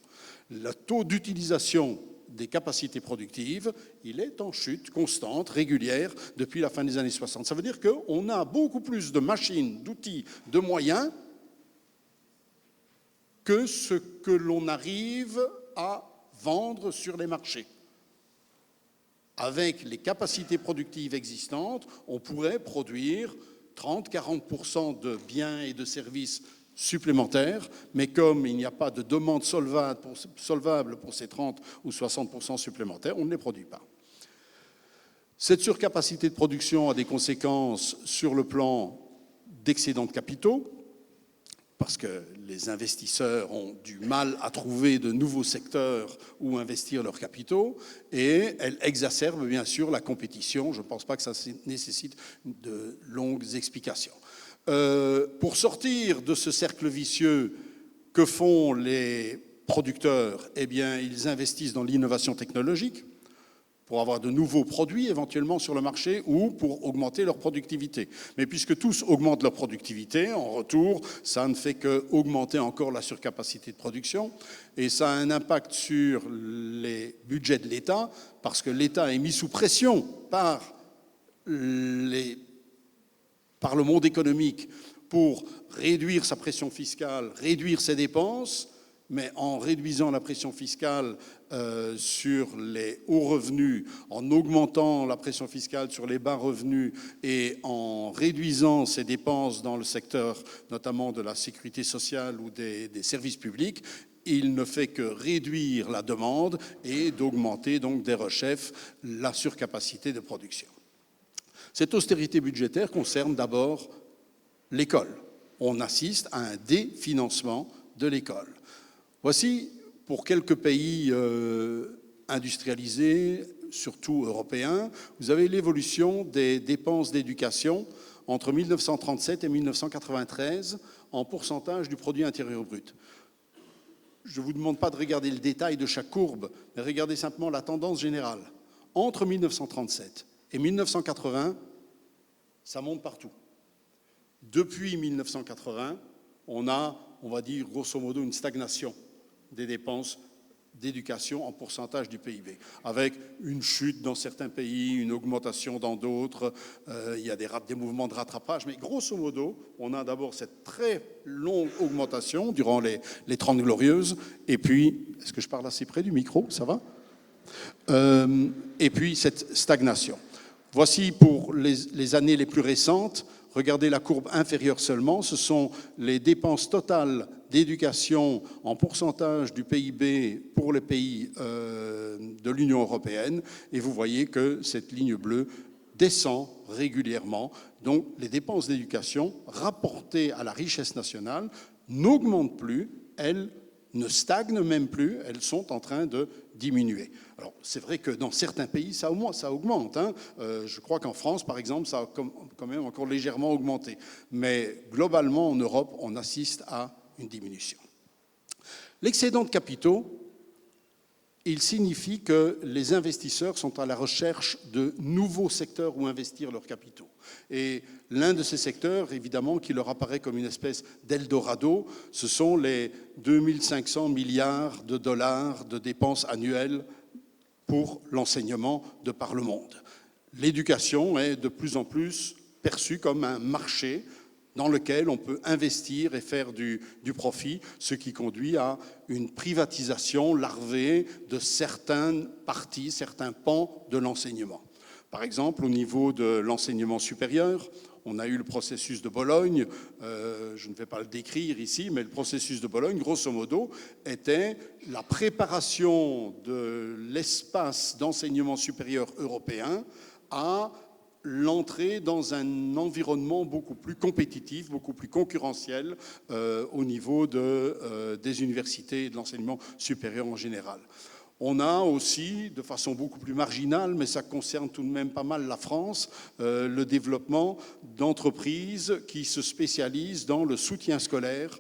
Le taux d'utilisation des capacités productives, il est en chute constante, régulière, depuis la fin des années 60. Ça veut dire qu'on a beaucoup plus de machines, d'outils, de moyens que ce que l'on arrive à vendre sur les marchés. Avec les capacités productives existantes, on pourrait produire 30-40% de biens et de services supplémentaires, mais comme il n'y a pas de demande solvable pour ces 30 ou 60% supplémentaires, on ne les produit pas. Cette surcapacité de production a des conséquences sur le plan d'excédents de capitaux, parce que les investisseurs ont du mal à trouver de nouveaux secteurs où investir leurs capitaux, et elle exacerbe bien sûr la compétition. Je ne pense pas que ça nécessite de longues explications. Pour sortir de ce cercle vicieux, que font les producteurs? Eh bien, ils investissent dans l'innovation technologique pour avoir de nouveaux produits éventuellement sur le marché ou pour augmenter leur productivité. Mais puisque tous augmentent leur productivité, en retour, ça ne fait qu'augmenter encore la surcapacité de production, et ça a un impact sur les budgets de l'État, parce que l'État est mis sous pression par le monde économique pour réduire sa pression fiscale, réduire ses dépenses, mais en réduisant la pression fiscale sur les hauts revenus, en augmentant la pression fiscale sur les bas revenus et en réduisant ses dépenses dans le secteur notamment de la sécurité sociale ou des services publics, il ne fait que réduire la demande et d'augmenter donc des rechefs la surcapacité de production. Cette austérité budgétaire concerne d'abord l'école. On assiste à un définancement de l'école. Voici, pour quelques pays industrialisés, surtout européens, vous avez l'évolution des dépenses d'éducation entre 1937 et 1993 en pourcentage du produit intérieur brut. Je ne vous demande pas de regarder le détail de chaque courbe, mais regardez simplement la tendance générale. Entre 1937 et 1980, ça monte partout. Depuis 1980, on a, on va dire, grosso modo, une stagnation des dépenses d'éducation en pourcentage du PIB, avec une chute dans certains pays, une augmentation dans d'autres, il y a des mouvements de rattrapage, mais grosso modo, on a d'abord cette très longue augmentation durant les 30 glorieuses, et puis, est-ce que je parle assez près du micro, ça va ? Et puis cette stagnation. Voici pour les années les plus récentes. Regardez la courbe inférieure seulement, ce sont les dépenses totales d'éducation en pourcentage du PIB pour les pays de l'Union européenne. Et vous voyez que cette ligne bleue descend régulièrement. Donc les dépenses d'éducation rapportées à la richesse nationale n'augmentent plus, elles ne stagnent même plus, elles sont en train de diminuer. Alors c'est vrai que dans certains pays ça augmente. Je crois qu'en France par exemple ça a quand même encore légèrement augmenté. Mais globalement en Europe on assiste à une diminution. L'excédent de capitaux, il signifie que les investisseurs sont à la recherche de nouveaux secteurs où investir leurs capitaux. Et l'un de ces secteurs, évidemment, qui leur apparaît comme une espèce d'Eldorado, ce sont les 2500 milliards de dollars de dépenses annuelles pour l'enseignement de par le monde. L'éducation est de plus en plus perçue comme un marché dans lequel on peut investir et faire du profit, ce qui conduit à une privatisation larvée de certaines parties, certains pans de l'enseignement. Par exemple, au niveau de l'enseignement supérieur, on a eu le processus de Bologne, je ne vais pas le décrire ici, mais le processus de Bologne, grosso modo, était la préparation de l'espace d'enseignement supérieur européen à l'entrée dans un environnement beaucoup plus compétitif, beaucoup plus concurrentiel au niveau des universités et de l'enseignement supérieur en général. On a aussi, de façon beaucoup plus marginale, mais ça concerne tout de même pas mal la France, le développement d'entreprises qui se spécialisent dans le soutien scolaire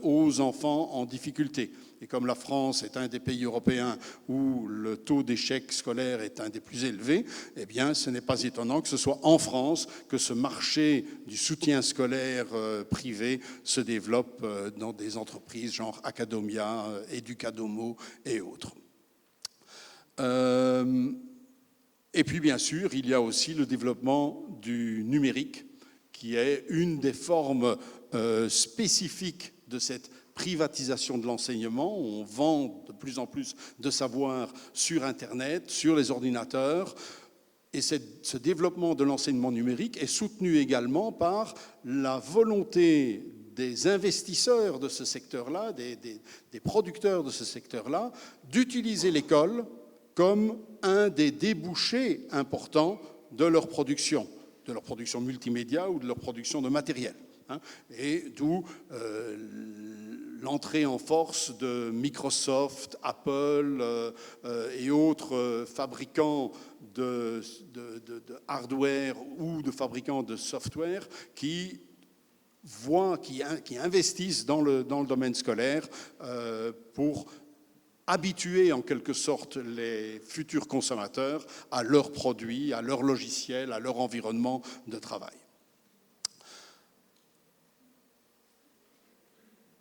aux enfants en difficulté. Et comme la France est un des pays européens où le taux d'échec scolaire est un des plus élevés, eh bien, ce n'est pas étonnant que ce soit en France que ce marché du soutien scolaire privé se développe dans des entreprises genre Academia, Educadomo et autres. Et puis, bien sûr, il y a aussi le développement du numérique, qui est une des formes spécifiques de cette privatisation de l'enseignement. On vend de plus en plus de savoir sur Internet, sur les ordinateurs. Et ce développement de l'enseignement numérique est soutenu également par la volonté des investisseurs de ce secteur-là, des producteurs de ce secteur-là, d'utiliser l'école comme un des débouchés importants de leur production multimédia ou de leur production de matériel. Et d'où l'entrée en force de Microsoft, Apple et autres fabricants de hardware ou de fabricants de software qui investissent dans le domaine scolaire pour habituer en quelque sorte les futurs consommateurs à leurs produits, à leurs logiciels, à leur environnement de travail.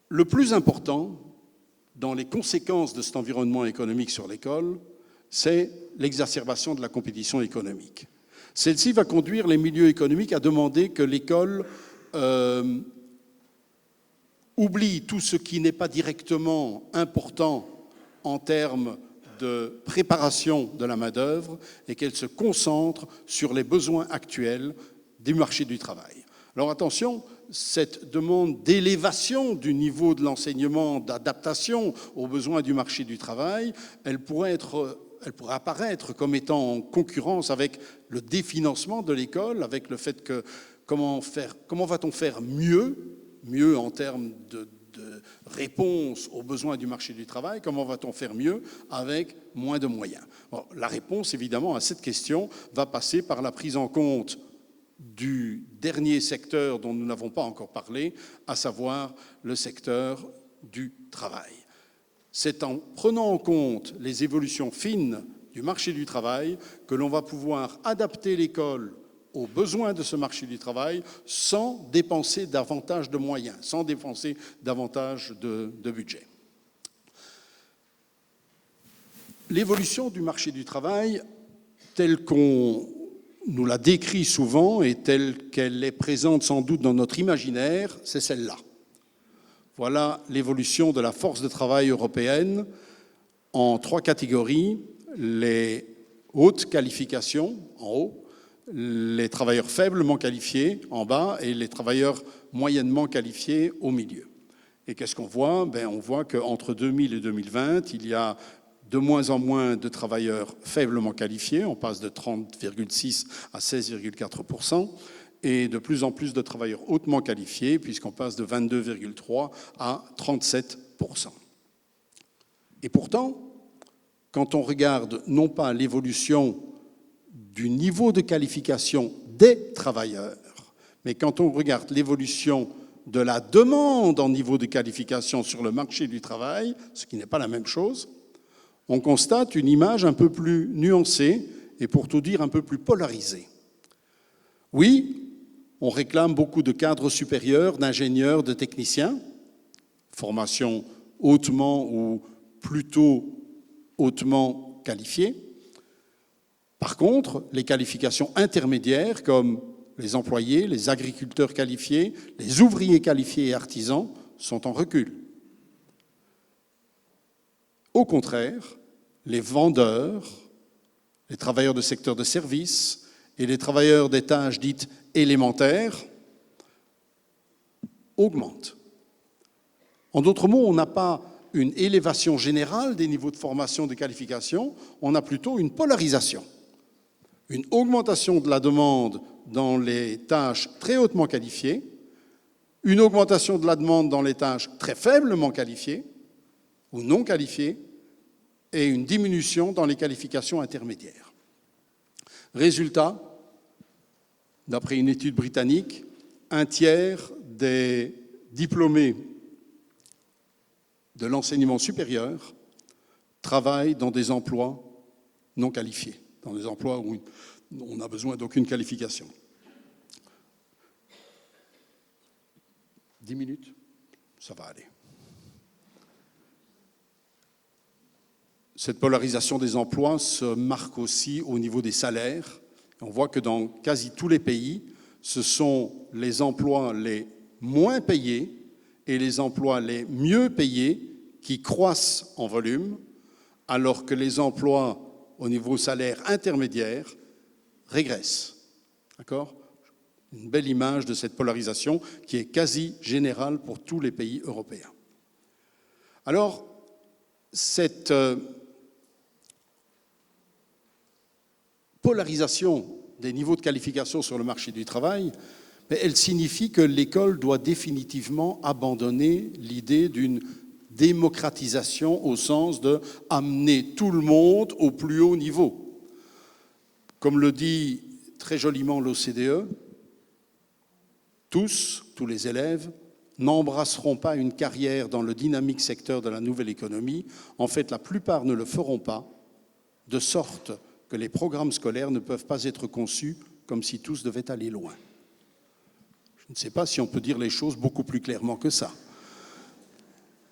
Le plus important dans les conséquences de cet environnement économique sur l'école, c'est l'exacerbation de la compétition économique. Celle-ci va conduire les milieux économiques à demander que l'école oublie tout ce qui n'est pas directement important en termes de préparation de la main-d'œuvre et qu'elle se concentre sur les besoins actuels du marché du travail. Alors attention, cette demande d'élévation du niveau de l'enseignement, d'adaptation aux besoins du marché du travail, elle pourrait apparaître comme étant en concurrence avec le définancement de l'école, avec le fait que comment va-t-on faire mieux en termes de réponse aux besoins du marché du travail, comment va-t-on faire mieux avec moins de moyens? Bon, la réponse, évidemment, à cette question va passer par la prise en compte du dernier secteur dont nous n'avons pas encore parlé, à savoir le secteur du travail. C'est en prenant en compte les évolutions fines du marché du travail que l'on va pouvoir adapter l'école aux besoins de ce marché du travail sans dépenser davantage de moyens, sans dépenser davantage de budget. L'évolution du marché du travail, telle qu'on nous la décrit souvent et telle qu'elle est présente sans doute dans notre imaginaire, c'est celle-là. Voilà l'évolution de la force de travail européenne en 3 catégories: les hautes qualifications en haut, les travailleurs faiblement qualifiés en bas et les travailleurs moyennement qualifiés au milieu. Et qu'est-ce qu'on voit? On voit qu'entre 2000 et 2020, il y a de moins en moins de travailleurs faiblement qualifiés, on passe de 30,6 à 16,4%, et de plus en plus de travailleurs hautement qualifiés, puisqu'on passe de 22,3 à 37%. Et pourtant, quand on regarde non pas l'évolution du niveau de qualification des travailleurs, mais quand on regarde l'évolution de la demande en niveau de qualification sur le marché du travail, ce qui n'est pas la même chose, on constate une image un peu plus nuancée et pour tout dire un peu plus polarisée. Oui, on réclame beaucoup de cadres supérieurs, d'ingénieurs, de techniciens, formation hautement ou plutôt hautement qualifiée. Par contre, les qualifications intermédiaires comme les employés, les agriculteurs qualifiés, les ouvriers qualifiés et artisans sont en recul. Au contraire, les vendeurs, les travailleurs de secteur de services et les travailleurs des tâches dites élémentaires augmentent. En d'autres mots, on n'a pas une élévation générale des niveaux de formation, de qualification, on a plutôt une polarisation. Une augmentation de la demande dans les tâches très hautement qualifiées, une augmentation de la demande dans les tâches très faiblement qualifiées ou non qualifiées, et une diminution dans les qualifications intermédiaires. Résultat, d'après une étude britannique, un tiers des diplômés de l'enseignement supérieur travaillent dans des emplois non qualifiés, dans des emplois où on n'a besoin d'aucune qualification. 10 minutes, ça va aller. Cette polarisation des emplois se marque aussi au niveau des salaires. On voit que dans quasi tous les pays, ce sont les emplois les moins payés et les emplois les mieux payés qui croissent en volume, alors que les emplois au niveau salaire intermédiaire régressent. D'accord ? Une belle image de cette polarisation qui est quasi générale pour tous les pays européens. Alors, cette polarisation des niveaux de qualification sur le marché du travail, elle signifie que l'école doit définitivement abandonner l'idée d'une démocratisation au sens de amener tout le monde au plus haut niveau. Comme le dit très joliment l'OCDE, tous les élèves, n'embrasseront pas une carrière dans le dynamique secteur de la nouvelle économie. En fait, la plupart ne le feront pas, de sorte que les programmes scolaires ne peuvent pas être conçus comme si tous devaient aller loin. Je ne sais pas si on peut dire les choses beaucoup plus clairement que ça.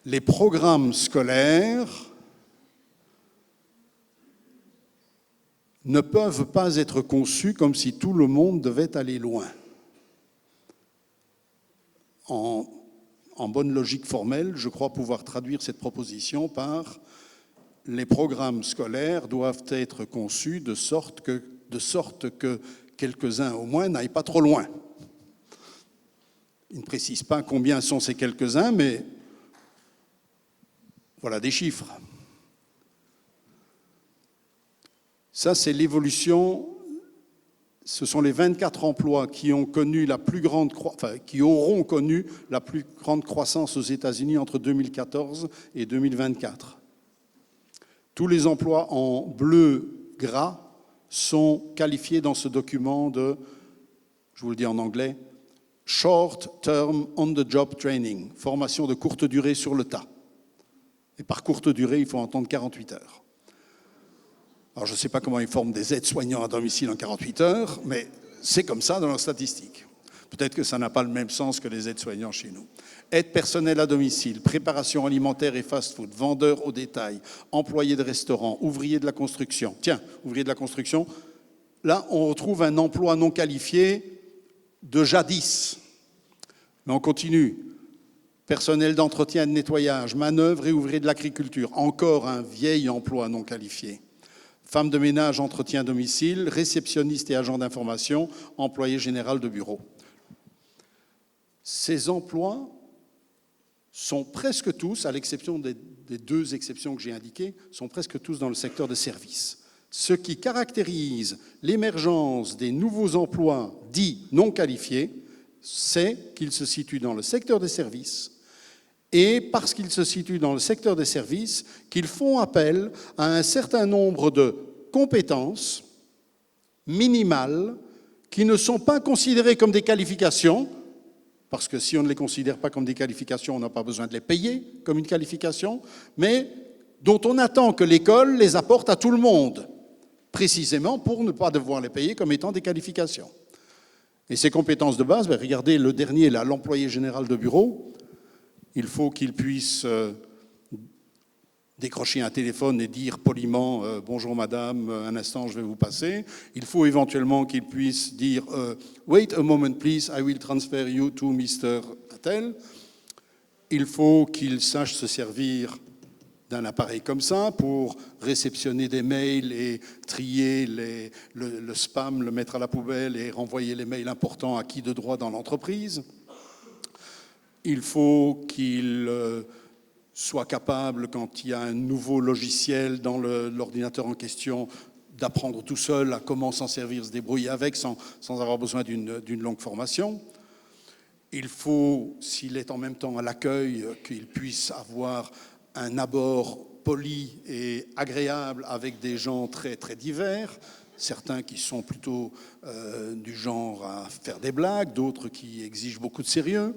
Les programmes scolaires ne peuvent pas être conçus comme si tout le monde devait aller loin. En bonne logique formelle, je crois pouvoir traduire cette proposition par les programmes scolaires doivent être conçus de sorte que quelques-uns au moins n'aillent pas trop loin. Il ne précise pas combien sont ces quelques-uns, mais voilà des chiffres. Ça, c'est l'évolution. Ce sont les 24 emplois qui ont connu qui auront connu la plus grande croissance aux États-Unis entre 2014 et 2024. Tous les emplois en bleu gras sont qualifiés dans ce document de, je vous le dis en anglais, Short Term On-the-Job Training, formation de courte durée sur le tas. Et par courte durée, il faut entendre 48 heures. Alors, je ne sais pas comment ils forment des aides-soignants à domicile en 48 heures, mais c'est comme ça dans leurs statistiques. Peut-être que ça n'a pas le même sens que les aides-soignants chez nous. Aide personnelle à domicile, préparation alimentaire et fast-food, vendeur au détail, employé de restaurant, ouvrier de la construction. Tiens, ouvrier de la construction, là, on retrouve un emploi non qualifié de jadis. Mais on continue. Personnel d'entretien et de nettoyage, manœuvre et ouvrier de l'agriculture. Encore un vieil emploi non qualifié. Femme de ménage, entretien à domicile, réceptionniste et agent d'information, employé général de bureau. Ces emplois sont presque tous, à l'exception des des deux exceptions que j'ai indiquées sont presque tous dans le secteur des services. Ce qui caractérise l'émergence des nouveaux emplois dits non qualifiés, c'est qu'ils se situent dans le secteur des services, et parce qu'ils se situent dans le secteur des services, qu'ils font appel à un certain nombre de compétences minimales qui ne sont pas considérées comme des qualifications, parce que si on ne les considère pas comme des qualifications, on n'a pas besoin de les payer comme une qualification, mais dont on attend que l'école les apporte à tout le monde, précisément pour ne pas devoir les payer comme étant des qualifications. Et ces compétences de base, regardez le dernier, là, l'employé général de bureau, il faut qu'il puisse décrocher un téléphone et dire poliment « Bonjour madame, un instant, je vais vous passer ». Il faut éventuellement qu'il puisse dire « Wait a moment please, I will transfer you to Mr. Attel ». Il faut qu'il sache se servir d'un appareil comme ça pour réceptionner des mails et trier le spam, le mettre à la poubelle et renvoyer les mails importants à qui de droit dans l'entreprise. Il faut qu'il soit capable, quand il y a un nouveau logiciel dans l'ordinateur en question, d'apprendre tout seul à comment s'en servir, se débrouiller avec, sans avoir besoin d'une longue formation. Il faut, s'il est en même temps à l'accueil, qu'il puisse avoir un abord poli et agréable avec des gens très, très divers, certains qui sont plutôt du genre à faire des blagues, d'autres qui exigent beaucoup de sérieux.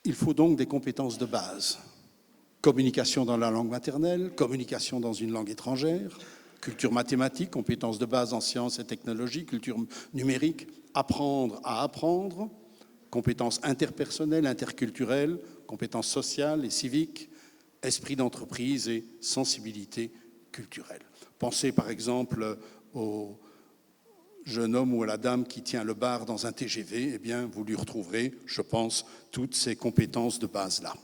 Il faut donc des compétences de base. Communication dans la langue maternelle, communication dans une langue étrangère, culture mathématique, compétences de base en sciences et technologies, culture numérique, apprendre à apprendre, compétences interpersonnelles, interculturelles, compétences sociales et civiques, esprit d'entreprise et sensibilité culturelle. Pensez par exemple au jeune homme ou à la dame qui tient le bar dans un TGV, eh bien, vous lui retrouverez, je pense, toutes ces compétences de base-là.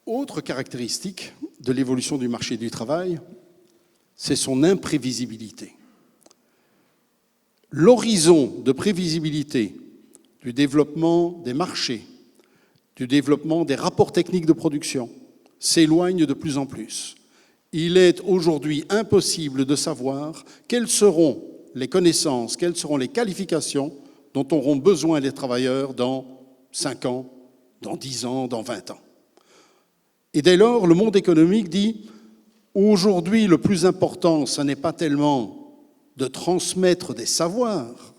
Autre caractéristique de l'évolution du marché du travail, c'est son imprévisibilité. L'horizon de prévisibilité du développement des marchés, du développement des rapports techniques de production s'éloigne de plus en plus. Il est aujourd'hui impossible de savoir quelles seront les connaissances, quelles seront les qualifications dont auront besoin les travailleurs dans 5 ans, dans 10 ans, dans 20 ans. Et dès lors, le monde économique dit « Aujourd'hui, le plus important, ce n'est pas tellement de transmettre des savoirs,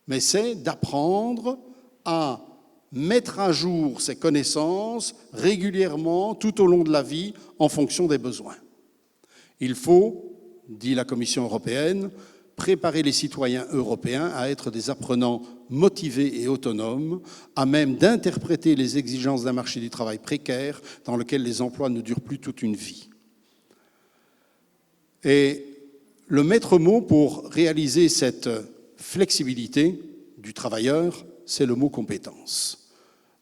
mais c'est d'apprendre à mettre à jour ses connaissances régulièrement tout au long de la vie en fonction des besoins. Il faut, dit la Commission européenne, préparer les citoyens européens à être des apprenants motivés et autonomes, à même d'interpréter les exigences d'un marché du travail précaire dans lequel les emplois ne durent plus toute une vie. Et le maître mot pour réaliser cette flexibilité du travailleur, c'est le mot compétence.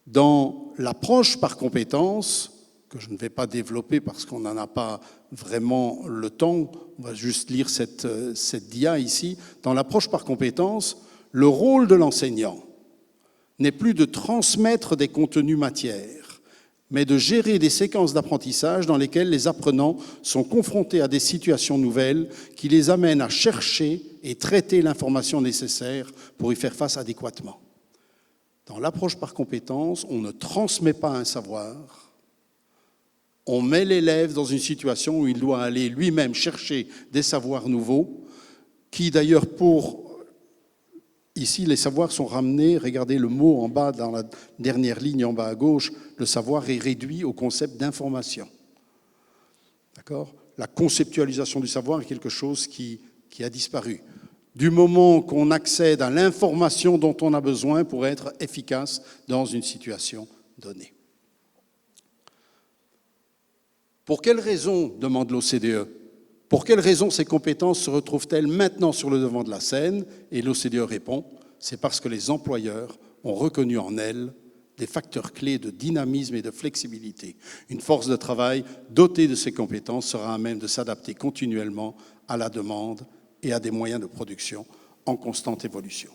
Dans l'approche par compétence, que je ne vais pas développer parce qu'on n'en a pas vraiment le temps, on va juste lire cette dia ici. Dans l'approche par compétence, le rôle de l'enseignant n'est plus de transmettre des contenus matières, mais de gérer des séquences d'apprentissage dans lesquelles les apprenants sont confrontés à des situations nouvelles qui les amènent à chercher et traiter l'information nécessaire pour y faire face adéquatement. Dans l'approche par compétence, on ne transmet pas un savoir, on met l'élève dans une situation où il doit aller lui-même chercher des savoirs nouveaux, qui d'ailleurs ici les savoirs sont ramenés, regardez le mot en bas, dans la dernière ligne en bas à gauche, le savoir est réduit au concept d'information. D'accord ? La conceptualisation du savoir est quelque chose qui a disparu. Du moment qu'on accède à l'information dont on a besoin pour être efficace dans une situation donnée. Pour quelles raisons, demande l'OCDE, pour quelles raisons ces compétences se retrouvent-elles maintenant sur le devant de la scène? Et l'OCDE répond, c'est parce que les employeurs ont reconnu en elles des facteurs clés de dynamisme et de flexibilité. Une force de travail dotée de ces compétences sera à même de s'adapter continuellement à la demande et à des moyens de production en constante évolution.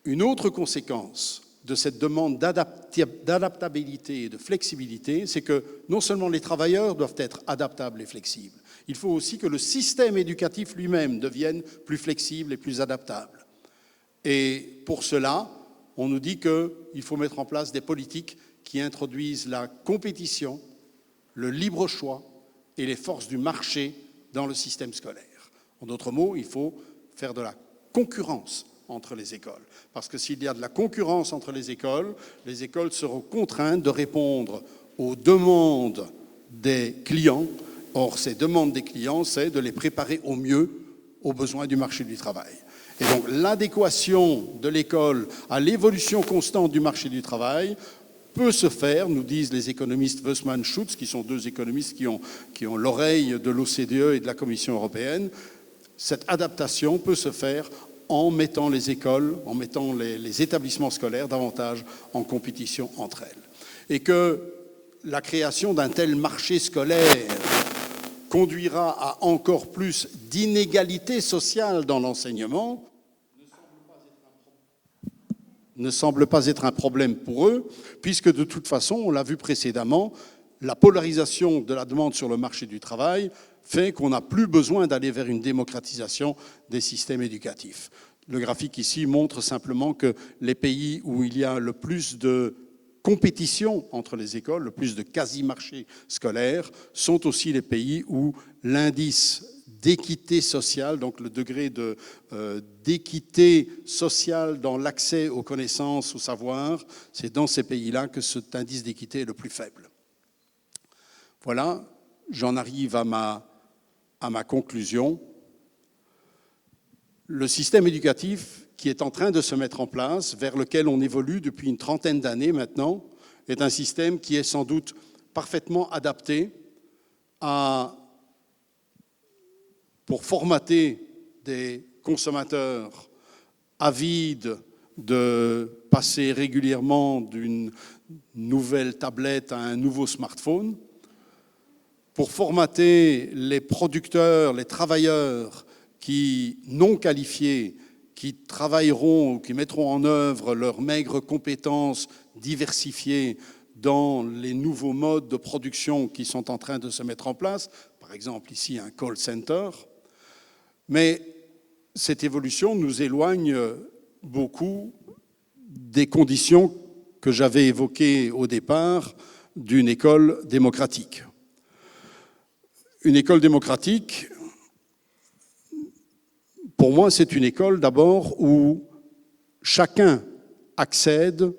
Une autre conséquence de cette demande d'adaptabilité et de flexibilité, c'est que non seulement les travailleurs doivent être adaptables et flexibles, il faut aussi que le système éducatif lui-même devienne plus flexible et plus adaptable. Et pour cela, on nous dit qu'il faut mettre en place des politiques qui introduisent la compétition, le libre choix et les forces du marché dans le système scolaire. En d'autres mots, il faut faire de la concurrence entre les écoles. Parce que s'il y a de la concurrence entre les écoles seront contraintes de répondre aux demandes des clients. Or, ces demandes des clients, c'est de les préparer au mieux aux besoins du marché du travail. Et donc, l'adéquation de l'école à l'évolution constante du marché du travail peut se faire, nous disent les économistes Wössmann-Schutz, qui sont deux économistes qui ont l'oreille de l'OCDE et de la Commission européenne. Cette adaptation peut se faire en mettant les écoles, en mettant les établissements scolaires davantage en compétition entre elles. Et que la création d'un tel marché scolaire conduira à encore plus d'inégalités sociales dans l'enseignement ne semble pas être un problème pour eux, puisque de toute façon, on l'a vu précédemment, la polarisation de la demande sur le marché du travail fait qu'on n'a plus besoin d'aller vers une démocratisation des systèmes éducatifs. Le graphique ici montre simplement que les pays où il y a le plus de compétition entre les écoles, le plus de quasi-marché scolaire, sont aussi les pays où l'indice d'équité sociale, donc le degré d'équité sociale dans l'accès aux connaissances, au savoir, c'est dans ces pays-là que cet indice d'équité est le plus faible. Voilà, j'en arrive à ma conclusion. Le système éducatif qui est en train de se mettre en place, vers lequel on évolue depuis une trentaine d'années maintenant, est un système qui est sans doute parfaitement adapté pour formater des consommateurs avides de passer régulièrement d'une nouvelle tablette à un nouveau smartphone, pour formater les producteurs, les travailleurs qui, non qualifiés, qui travailleront ou qui mettront en œuvre leurs maigres compétences diversifiées dans les nouveaux modes de production qui sont en train de se mettre en place, par exemple ici un call center. Mais cette évolution nous éloigne beaucoup des conditions que j'avais évoquées au départ d'une école démocratique. Une école démocratique, pour moi, c'est une école d'abord où chacun accède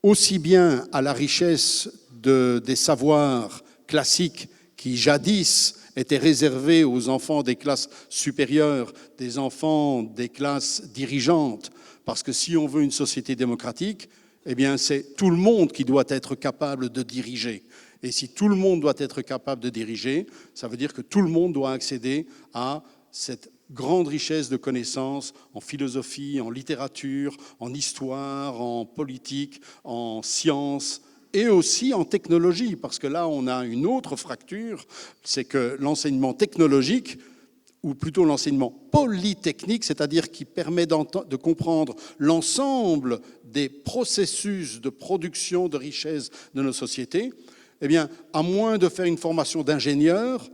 aussi bien à la richesse des savoirs classiques qui jadis étaient réservés aux enfants des classes supérieures, des enfants des classes dirigeantes, parce que si on veut une société démocratique, eh bien c'est tout le monde qui doit être capable de diriger. Et si tout le monde doit être capable de diriger, ça veut dire que tout le monde doit accéder à cette grande richesse de connaissances en philosophie, en littérature, en histoire, en politique, en sciences et aussi en technologie, parce que là on a une autre fracture, c'est que l'enseignement technologique, ou plutôt l'enseignement polytechnique, c'est-à-dire qui permet de comprendre l'ensemble des processus de production de richesse de nos sociétés, eh bien, à moins de faire une formation d'ingénieur,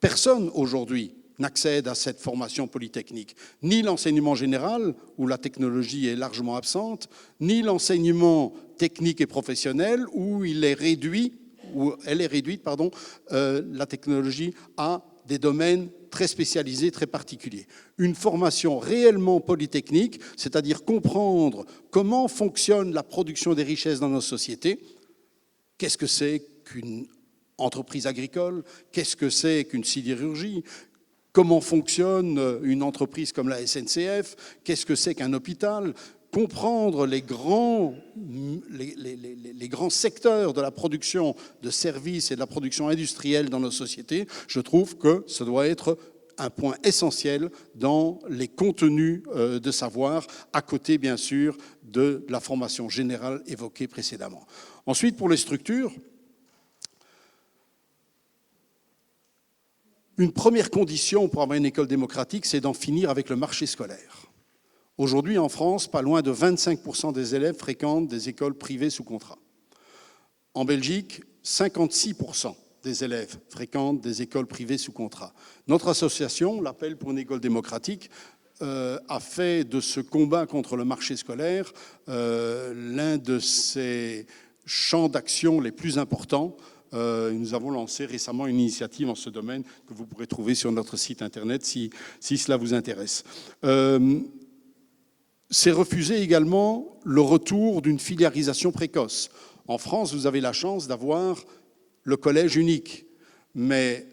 personne aujourd'hui n'accède à cette formation polytechnique. Ni l'enseignement général, où la technologie est largement absente, ni l'enseignement technique et professionnel, où elle est réduite, la technologie à des domaines très spécialisés, très particuliers. Une formation réellement polytechnique, c'est-à-dire comprendre comment fonctionne la production des richesses dans nos sociétés. Qu'est-ce que c'est qu'une entreprise agricole? Qu'est-ce que c'est qu'une sidérurgie? Comment fonctionne une entreprise comme la SNCF? Qu'est-ce que c'est qu'un hôpital? Comprendre les grands secteurs de la production de services et de la production industrielle dans nos sociétés, je trouve que ça doit être un point essentiel dans les contenus de savoir, à côté, bien sûr, de la formation générale évoquée précédemment. Ensuite, pour les structures, une première condition pour avoir une école démocratique, c'est d'en finir avec le marché scolaire. Aujourd'hui, en France, pas loin de 25% des élèves fréquentent des écoles privées sous contrat. En Belgique, 56% des élèves fréquentent des écoles privées sous contrat. Notre association, l'Appel pour une école démocratique, a fait de ce combat contre le marché scolaire l'un de ses champs d'action les plus importants. Nous avons lancé récemment une initiative en ce domaine que vous pourrez trouver sur notre site internet si cela vous intéresse. C'est refuser également le retour d'une filiarisation précoce. En France, vous avez la chance d'avoir le collège unique, mais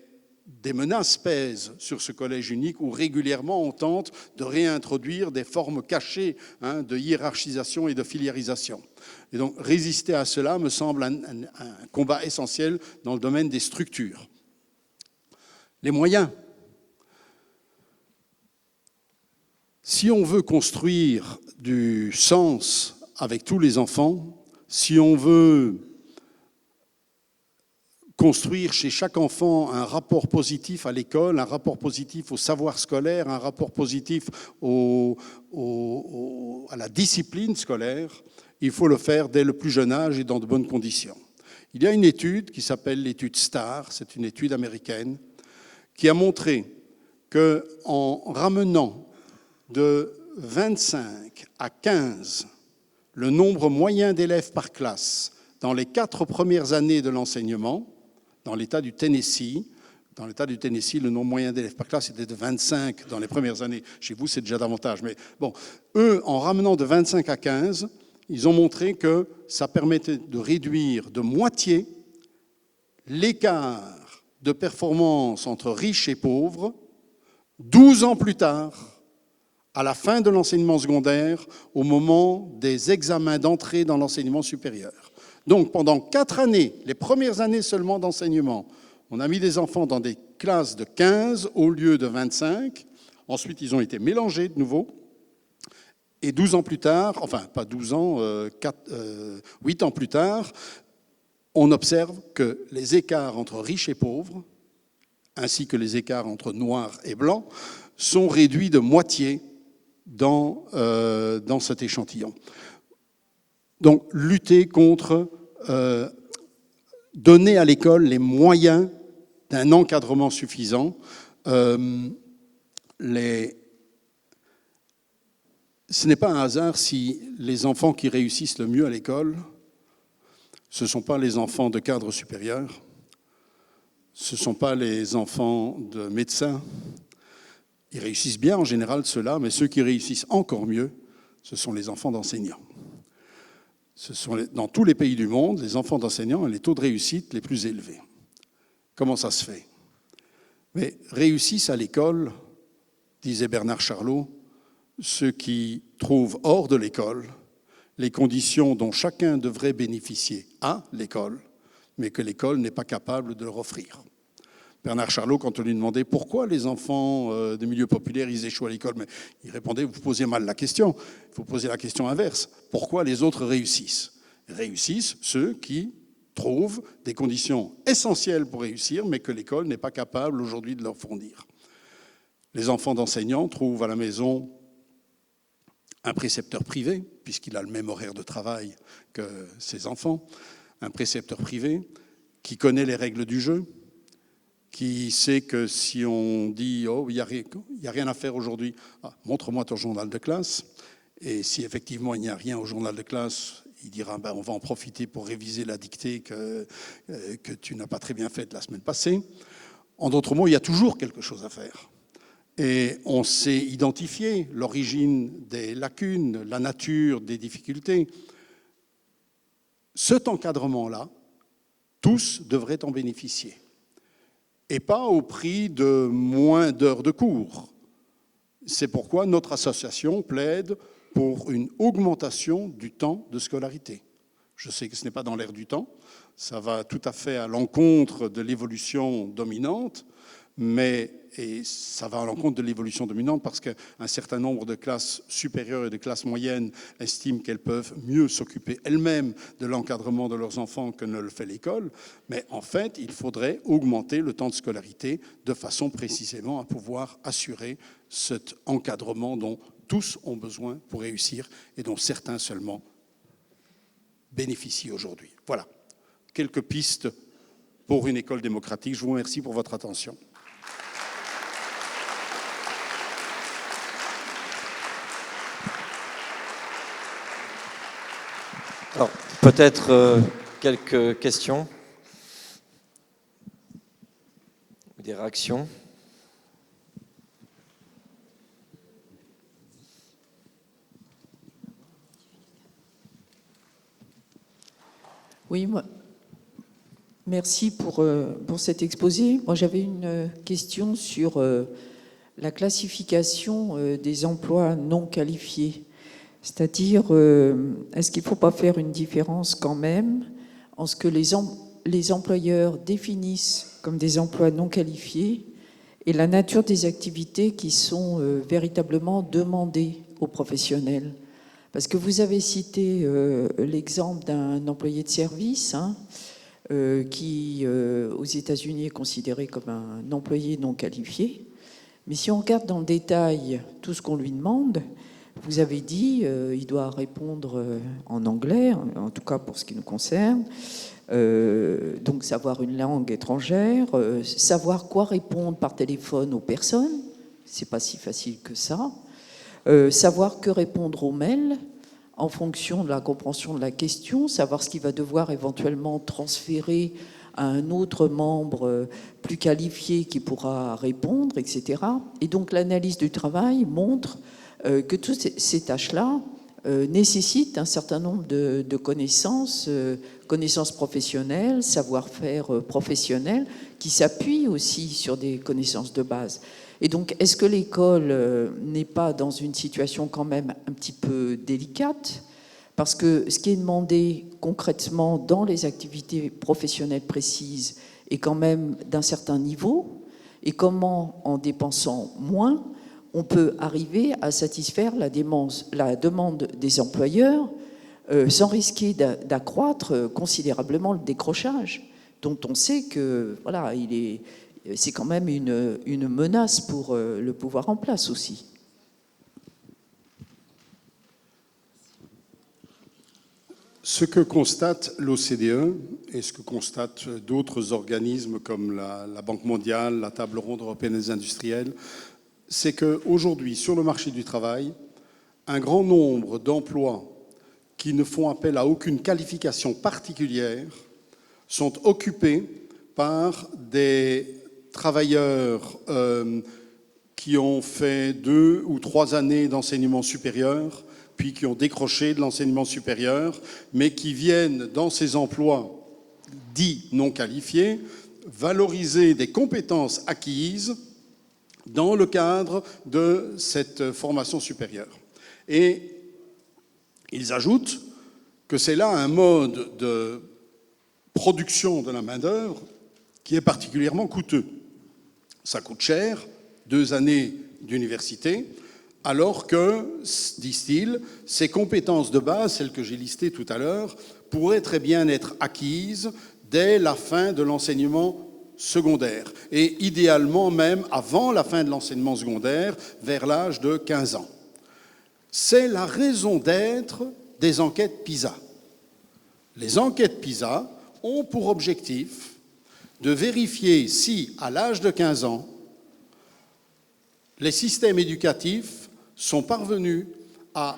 des menaces pèsent sur ce collège unique où régulièrement on tente de réintroduire des formes cachées de hiérarchisation et de filiarisation. Et donc résister à cela me semble un combat essentiel dans le domaine des structures. Les moyens. Si on veut construire du sens avec tous les enfants, si on veut construire chez chaque enfant un rapport positif à l'école, un rapport positif au savoir scolaire, un rapport positif à la discipline scolaire, il faut le faire dès le plus jeune âge et dans de bonnes conditions. Il y a une étude qui s'appelle l'étude STAR, c'est une étude américaine, qui a montré qu'en ramenant de 25 à 15 le nombre moyen d'élèves par classe dans les 4 premières années de l'enseignement, dans l'État du Tennessee, le nombre moyen d'élèves par classe était de 25 dans les premières années. Chez vous, c'est déjà davantage. Mais bon, eux, en ramenant de 25 à 15, ils ont montré que ça permettait de réduire de moitié l'écart de performance entre riches et pauvres 12 ans plus tard, à la fin de l'enseignement secondaire, au moment des examens d'entrée dans l'enseignement supérieur. Donc, pendant 4 années, les premières années seulement d'enseignement, on a mis des enfants dans des classes de 15 au lieu de 25. Ensuite, ils ont été mélangés de nouveau. Et 12 ans plus tard, enfin, pas 12 ans, 8 ans plus tard, on observe que les écarts entre riches et pauvres, ainsi que les écarts entre noirs et blancs, sont réduits de moitié dans cet échantillon. Donc, lutter contre, donner à l'école les moyens d'un encadrement suffisant. Ce n'est pas un hasard si les enfants qui réussissent le mieux à l'école, ce ne sont pas les enfants de cadres supérieurs, ce ne sont pas les enfants de médecins. Ils réussissent bien en général ceux-là, mais ceux qui réussissent encore mieux, ce sont les enfants d'enseignants. Ce sont dans tous les pays du monde, les enfants d'enseignants ont les taux de réussite les plus élevés. Comment ça se fait? Mais réussissent à l'école, disait Bernard Charlot, ceux qui trouvent hors de l'école les conditions dont chacun devrait bénéficier à l'école, mais que l'école n'est pas capable de leur offrir. Bernard Charlot, quand on lui demandait pourquoi les enfants des milieux populaires ils échouent à l'école, mais il répondait, vous posez mal la question, il faut poser la question inverse. Pourquoi les autres réussissent? Réussissent ceux qui trouvent des conditions essentielles pour réussir, mais que l'école n'est pas capable aujourd'hui de leur fournir. Les enfants d'enseignants trouvent à la maison un précepteur privé, puisqu'il a le même horaire de travail que ses enfants, un précepteur privé qui connaît les règles du jeu, qui sait que si on dit « Oh, il n'y a rien à faire aujourd'hui, montre-moi ton journal de classe », et si effectivement il n'y a rien au journal de classe, il dira « On va en profiter pour réviser la dictée que tu n'as pas très bien faite la semaine passée ». En d'autres mots, il y a toujours quelque chose à faire. Et on sait identifier l'origine des lacunes, la nature des difficultés. Cet encadrement-là, tous devraient en bénéficier. Et pas au prix de moins d'heures de cours. C'est pourquoi notre association plaide pour une augmentation du temps de scolarité. Je sais que ce n'est pas dans l'air du temps, ça va tout à fait à l'encontre de l'évolution dominante, Et ça va à l'encontre de l'évolution dominante parce qu'un certain nombre de classes supérieures et de classes moyennes estiment qu'elles peuvent mieux s'occuper elles-mêmes de l'encadrement de leurs enfants que ne le fait l'école. Mais en fait, il faudrait augmenter le temps de scolarité de façon précisément à pouvoir assurer cet encadrement dont tous ont besoin pour réussir et dont certains seulement bénéficient aujourd'hui. Voilà, quelques pistes pour une école démocratique. Je vous remercie pour votre attention. Alors, peut-être quelques questions ou des réactions. Oui, merci pour cet exposé. Moi, j'avais une question sur la classification des emplois non qualifiés. C'est-à-dire, est-ce qu'il ne faut pas faire une différence quand même en ce que les employeurs définissent comme des emplois non qualifiés et la nature des activités qui sont véritablement demandées aux professionnels? Parce que vous avez cité l'exemple d'un employé de service qui, aux États-Unis, est considéré comme un employé non qualifié. Mais si on regarde dans le détail tout ce qu'on lui demande, vous avez dit il doit répondre en anglais, en tout cas pour ce qui nous concerne, donc savoir une langue étrangère, savoir quoi répondre par téléphone aux personnes, c'est pas si facile que ça. Savoir que répondre aux mails en fonction de la compréhension de la question, savoir ce qu'il va devoir éventuellement transférer à un autre membre plus qualifié qui pourra répondre, etc. Et donc l'analyse du travail montre que toutes ces tâches-là nécessitent un certain nombre de connaissances, connaissances professionnelles, savoir-faire professionnel, qui s'appuient aussi sur des connaissances de base. Et donc, est-ce que l'école n'est pas dans une situation quand même un petit peu délicate? Parce que ce qui est demandé concrètement dans les activités professionnelles précises est quand même d'un certain niveau. Et comment, en dépensant moins, on peut arriver à satisfaire la demande des employeurs sans risquer d'accroître considérablement le décrochage, dont on sait que voilà, c'est quand même une menace pour le pouvoir en place aussi. Ce que constate l'OCDE et ce que constatent d'autres organismes comme la Banque mondiale, la Table ronde européenne des industriels, c'est qu'aujourd'hui, sur le marché du travail, un grand nombre d'emplois qui ne font appel à aucune qualification particulière sont occupés par des travailleurs qui ont fait 2 ou 3 années d'enseignement supérieur, puis qui ont décroché de l'enseignement supérieur, mais qui viennent dans ces emplois dits non qualifiés valoriser des compétences acquises dans le cadre de cette formation supérieure. Et ils ajoutent que c'est là un mode de production de la main-d'œuvre qui est particulièrement coûteux. Ça coûte cher, 2 années d'université, alors que, disent-ils, ces compétences de base, celles que j'ai listées tout à l'heure, pourraient très bien être acquises dès la fin de l'enseignement secondaire, et idéalement même avant la fin de l'enseignement secondaire, vers l'âge de 15 ans. C'est la raison d'être des enquêtes PISA. Les enquêtes PISA ont pour objectif de vérifier si, à l'âge de 15 ans, les systèmes éducatifs sont parvenus à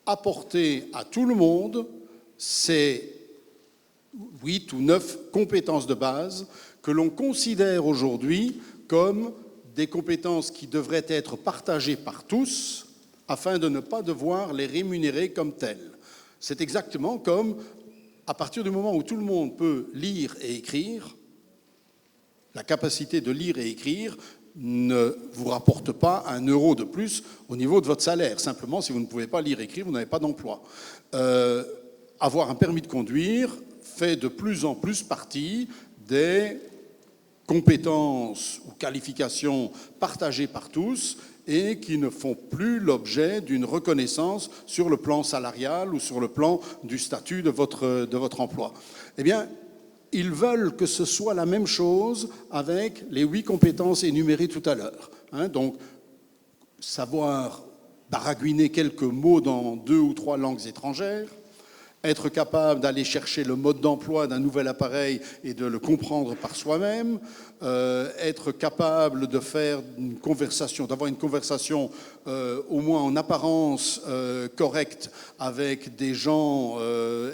apporter à tout le monde ces 8 ou 9 compétences de base que l'on considère aujourd'hui comme des compétences qui devraient être partagées par tous afin de ne pas devoir les rémunérer comme telles. C'est exactement comme, à partir du moment où tout le monde peut lire et écrire, la capacité de lire et écrire ne vous rapporte pas 1 euro de plus au niveau de votre salaire. Simplement, si vous ne pouvez pas lire et écrire, vous n'avez pas d'emploi. Avoir un permis de conduire fait de plus en plus partie des compétences ou qualifications partagées par tous et qui ne font plus l'objet d'une reconnaissance sur le plan salarial ou sur le plan du statut de votre emploi. Eh bien, ils veulent que ce soit la même chose avec les 8 compétences énumérées tout à l'heure. Donc, savoir baragouiner quelques mots dans 2 ou 3 langues étrangères, être capable d'aller chercher le mode d'emploi d'un nouvel appareil et de le comprendre par soi-même, être capable de faire une conversation, d'avoir une conversation au moins en apparence correcte avec des gens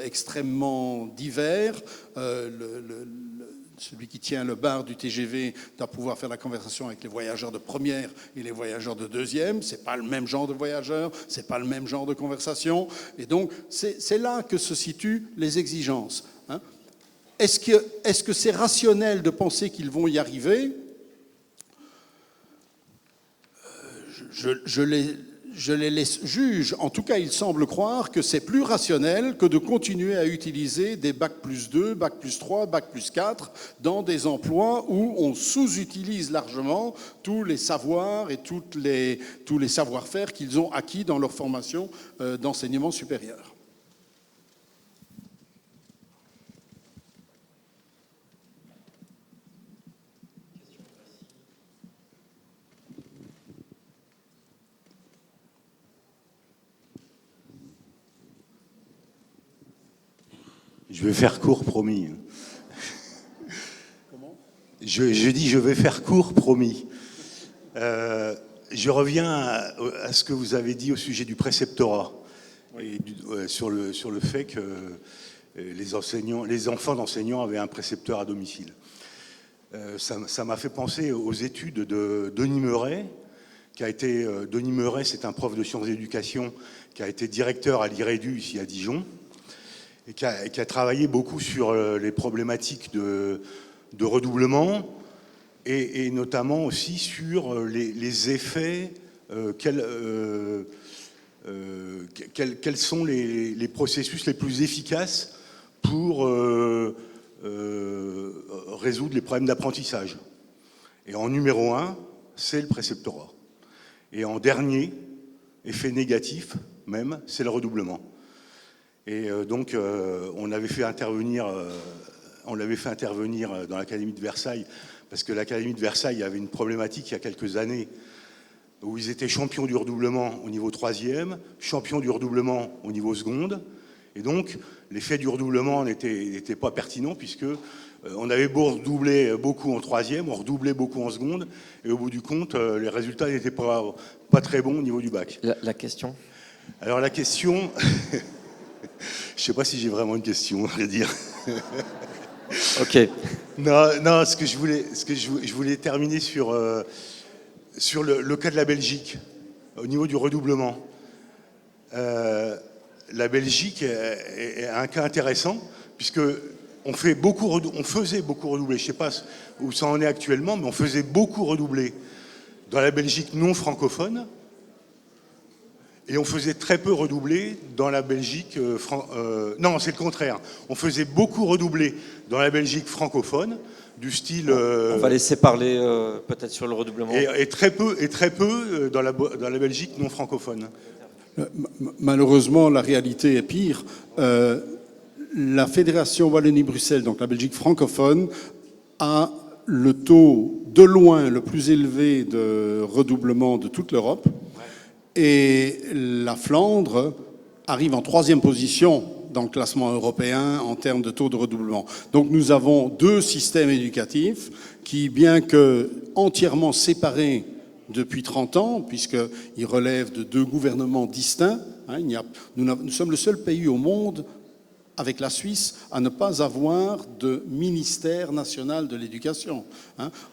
extrêmement divers. Celui qui tient le bar du TGV doit pouvoir faire la conversation avec les voyageurs de première et les voyageurs de deuxième. Ce n'est pas le même genre de voyageurs, ce n'est pas le même genre de conversation. Et donc, c'est là que se situent les exigences. Est-ce que c'est rationnel de penser qu'ils vont y arriver ? Je les laisse juges. En tout cas, il semble croire que c'est plus rationnel que de continuer à utiliser des Bac+2, Bac+3, Bac+4 dans des emplois où on sous-utilise largement tous les savoirs et tous les savoir-faire qu'ils ont acquis dans leur formation d'enseignement supérieur. Je vais faire court, promis. Comment ? Je dis je vais faire court, promis. Je reviens à ce que vous avez dit au sujet du préceptorat, oui. Et sur le fait que les enfants d'enseignants avaient un précepteur à domicile. Ça m'a fait penser aux études de Denis Meuret, Denis Meuret, c'est un prof de sciences d'éducation qui a été directeur à l'IREDU ici à Dijon, et qui a travaillé beaucoup sur les problématiques de redoublement et notamment aussi sur les effets, quels sont les processus les plus efficaces pour résoudre les problèmes d'apprentissage. Et en numéro 1, c'est le préceptorat. Et en dernier, effet négatif même, c'est le redoublement. Et donc, on l'avait fait intervenir dans l'Académie de Versailles, parce que l'Académie de Versailles avait une problématique il y a quelques années, où ils étaient champions du redoublement au niveau 3e, champions du redoublement au niveau seconde, et donc l'effet du redoublement n'était pas pertinent, puisque on avait beau redoubler beaucoup en 3e, on redoublait beaucoup en seconde, et au bout du compte, les résultats n'étaient pas très bons au niveau du bac. La question ? Alors la question... Je ne sais pas si j'ai vraiment une question, à vrai dire. Ok. Non, ce que je voulais terminer sur le cas de la Belgique, au niveau du redoublement. La Belgique est un cas intéressant, puisque on faisait beaucoup redoubler. Je ne sais pas où ça en est actuellement, mais on faisait beaucoup redoubler dans la Belgique non francophone. Et on faisait très peu redoubler dans la Belgique... non, c'est le contraire. On faisait beaucoup redoubler dans la Belgique francophone, du style... On va laisser parler peut-être sur le redoublement. Et très peu dans la Belgique non francophone. Malheureusement, la réalité est pire. La Fédération Wallonie-Bruxelles, donc la Belgique francophone, a le taux de loin le plus élevé de redoublement de toute l'Europe. Et la Flandre arrive en 3e position dans le classement européen en termes de taux de redoublement. Donc nous avons 2 systèmes éducatifs qui, bien que entièrement séparés depuis 30 ans, puisqu'ils relèvent de 2 gouvernements distincts, nous sommes le seul pays au monde, avec la Suisse, à ne pas avoir de ministère national de l'éducation.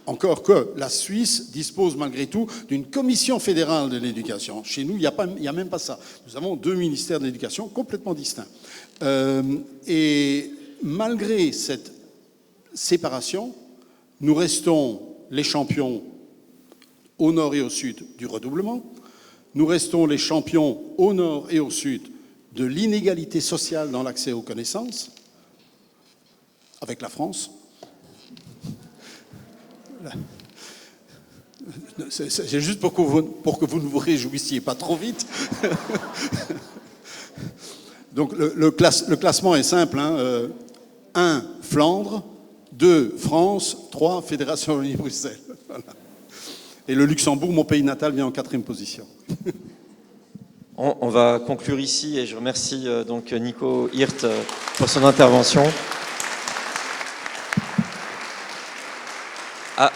Encore que la Suisse dispose malgré tout d'une commission fédérale de l'éducation. Chez nous, il n'y a même pas ça. Nous avons 2 ministères de l'éducation complètement distincts. Et malgré cette séparation, nous restons les champions au nord et au sud du redoublement. Nous restons les champions au nord et au sud de l'inégalité sociale dans l'accès aux connaissances, avec la France. C'est juste pour que vous ne vous réjouissiez pas trop vite. Donc le classement est simple. 1, Flandre. 2, France. 3, Fédération Wallonie-Bruxelles. Voilà. Et le Luxembourg, mon pays natal, vient en 4e position. On va conclure ici et je remercie donc Nico Hirt pour son intervention.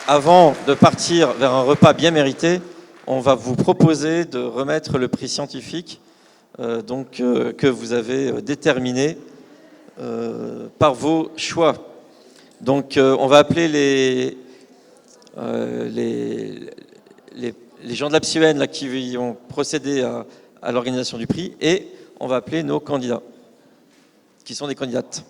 Avant de partir vers un repas bien mérité, on va vous proposer de remettre le prix scientifique que vous avez déterminé par vos choix. Donc on va appeler les gens de la PSUN là, qui ont procédé à l'organisation du prix et on va appeler nos candidats, qui sont des candidates.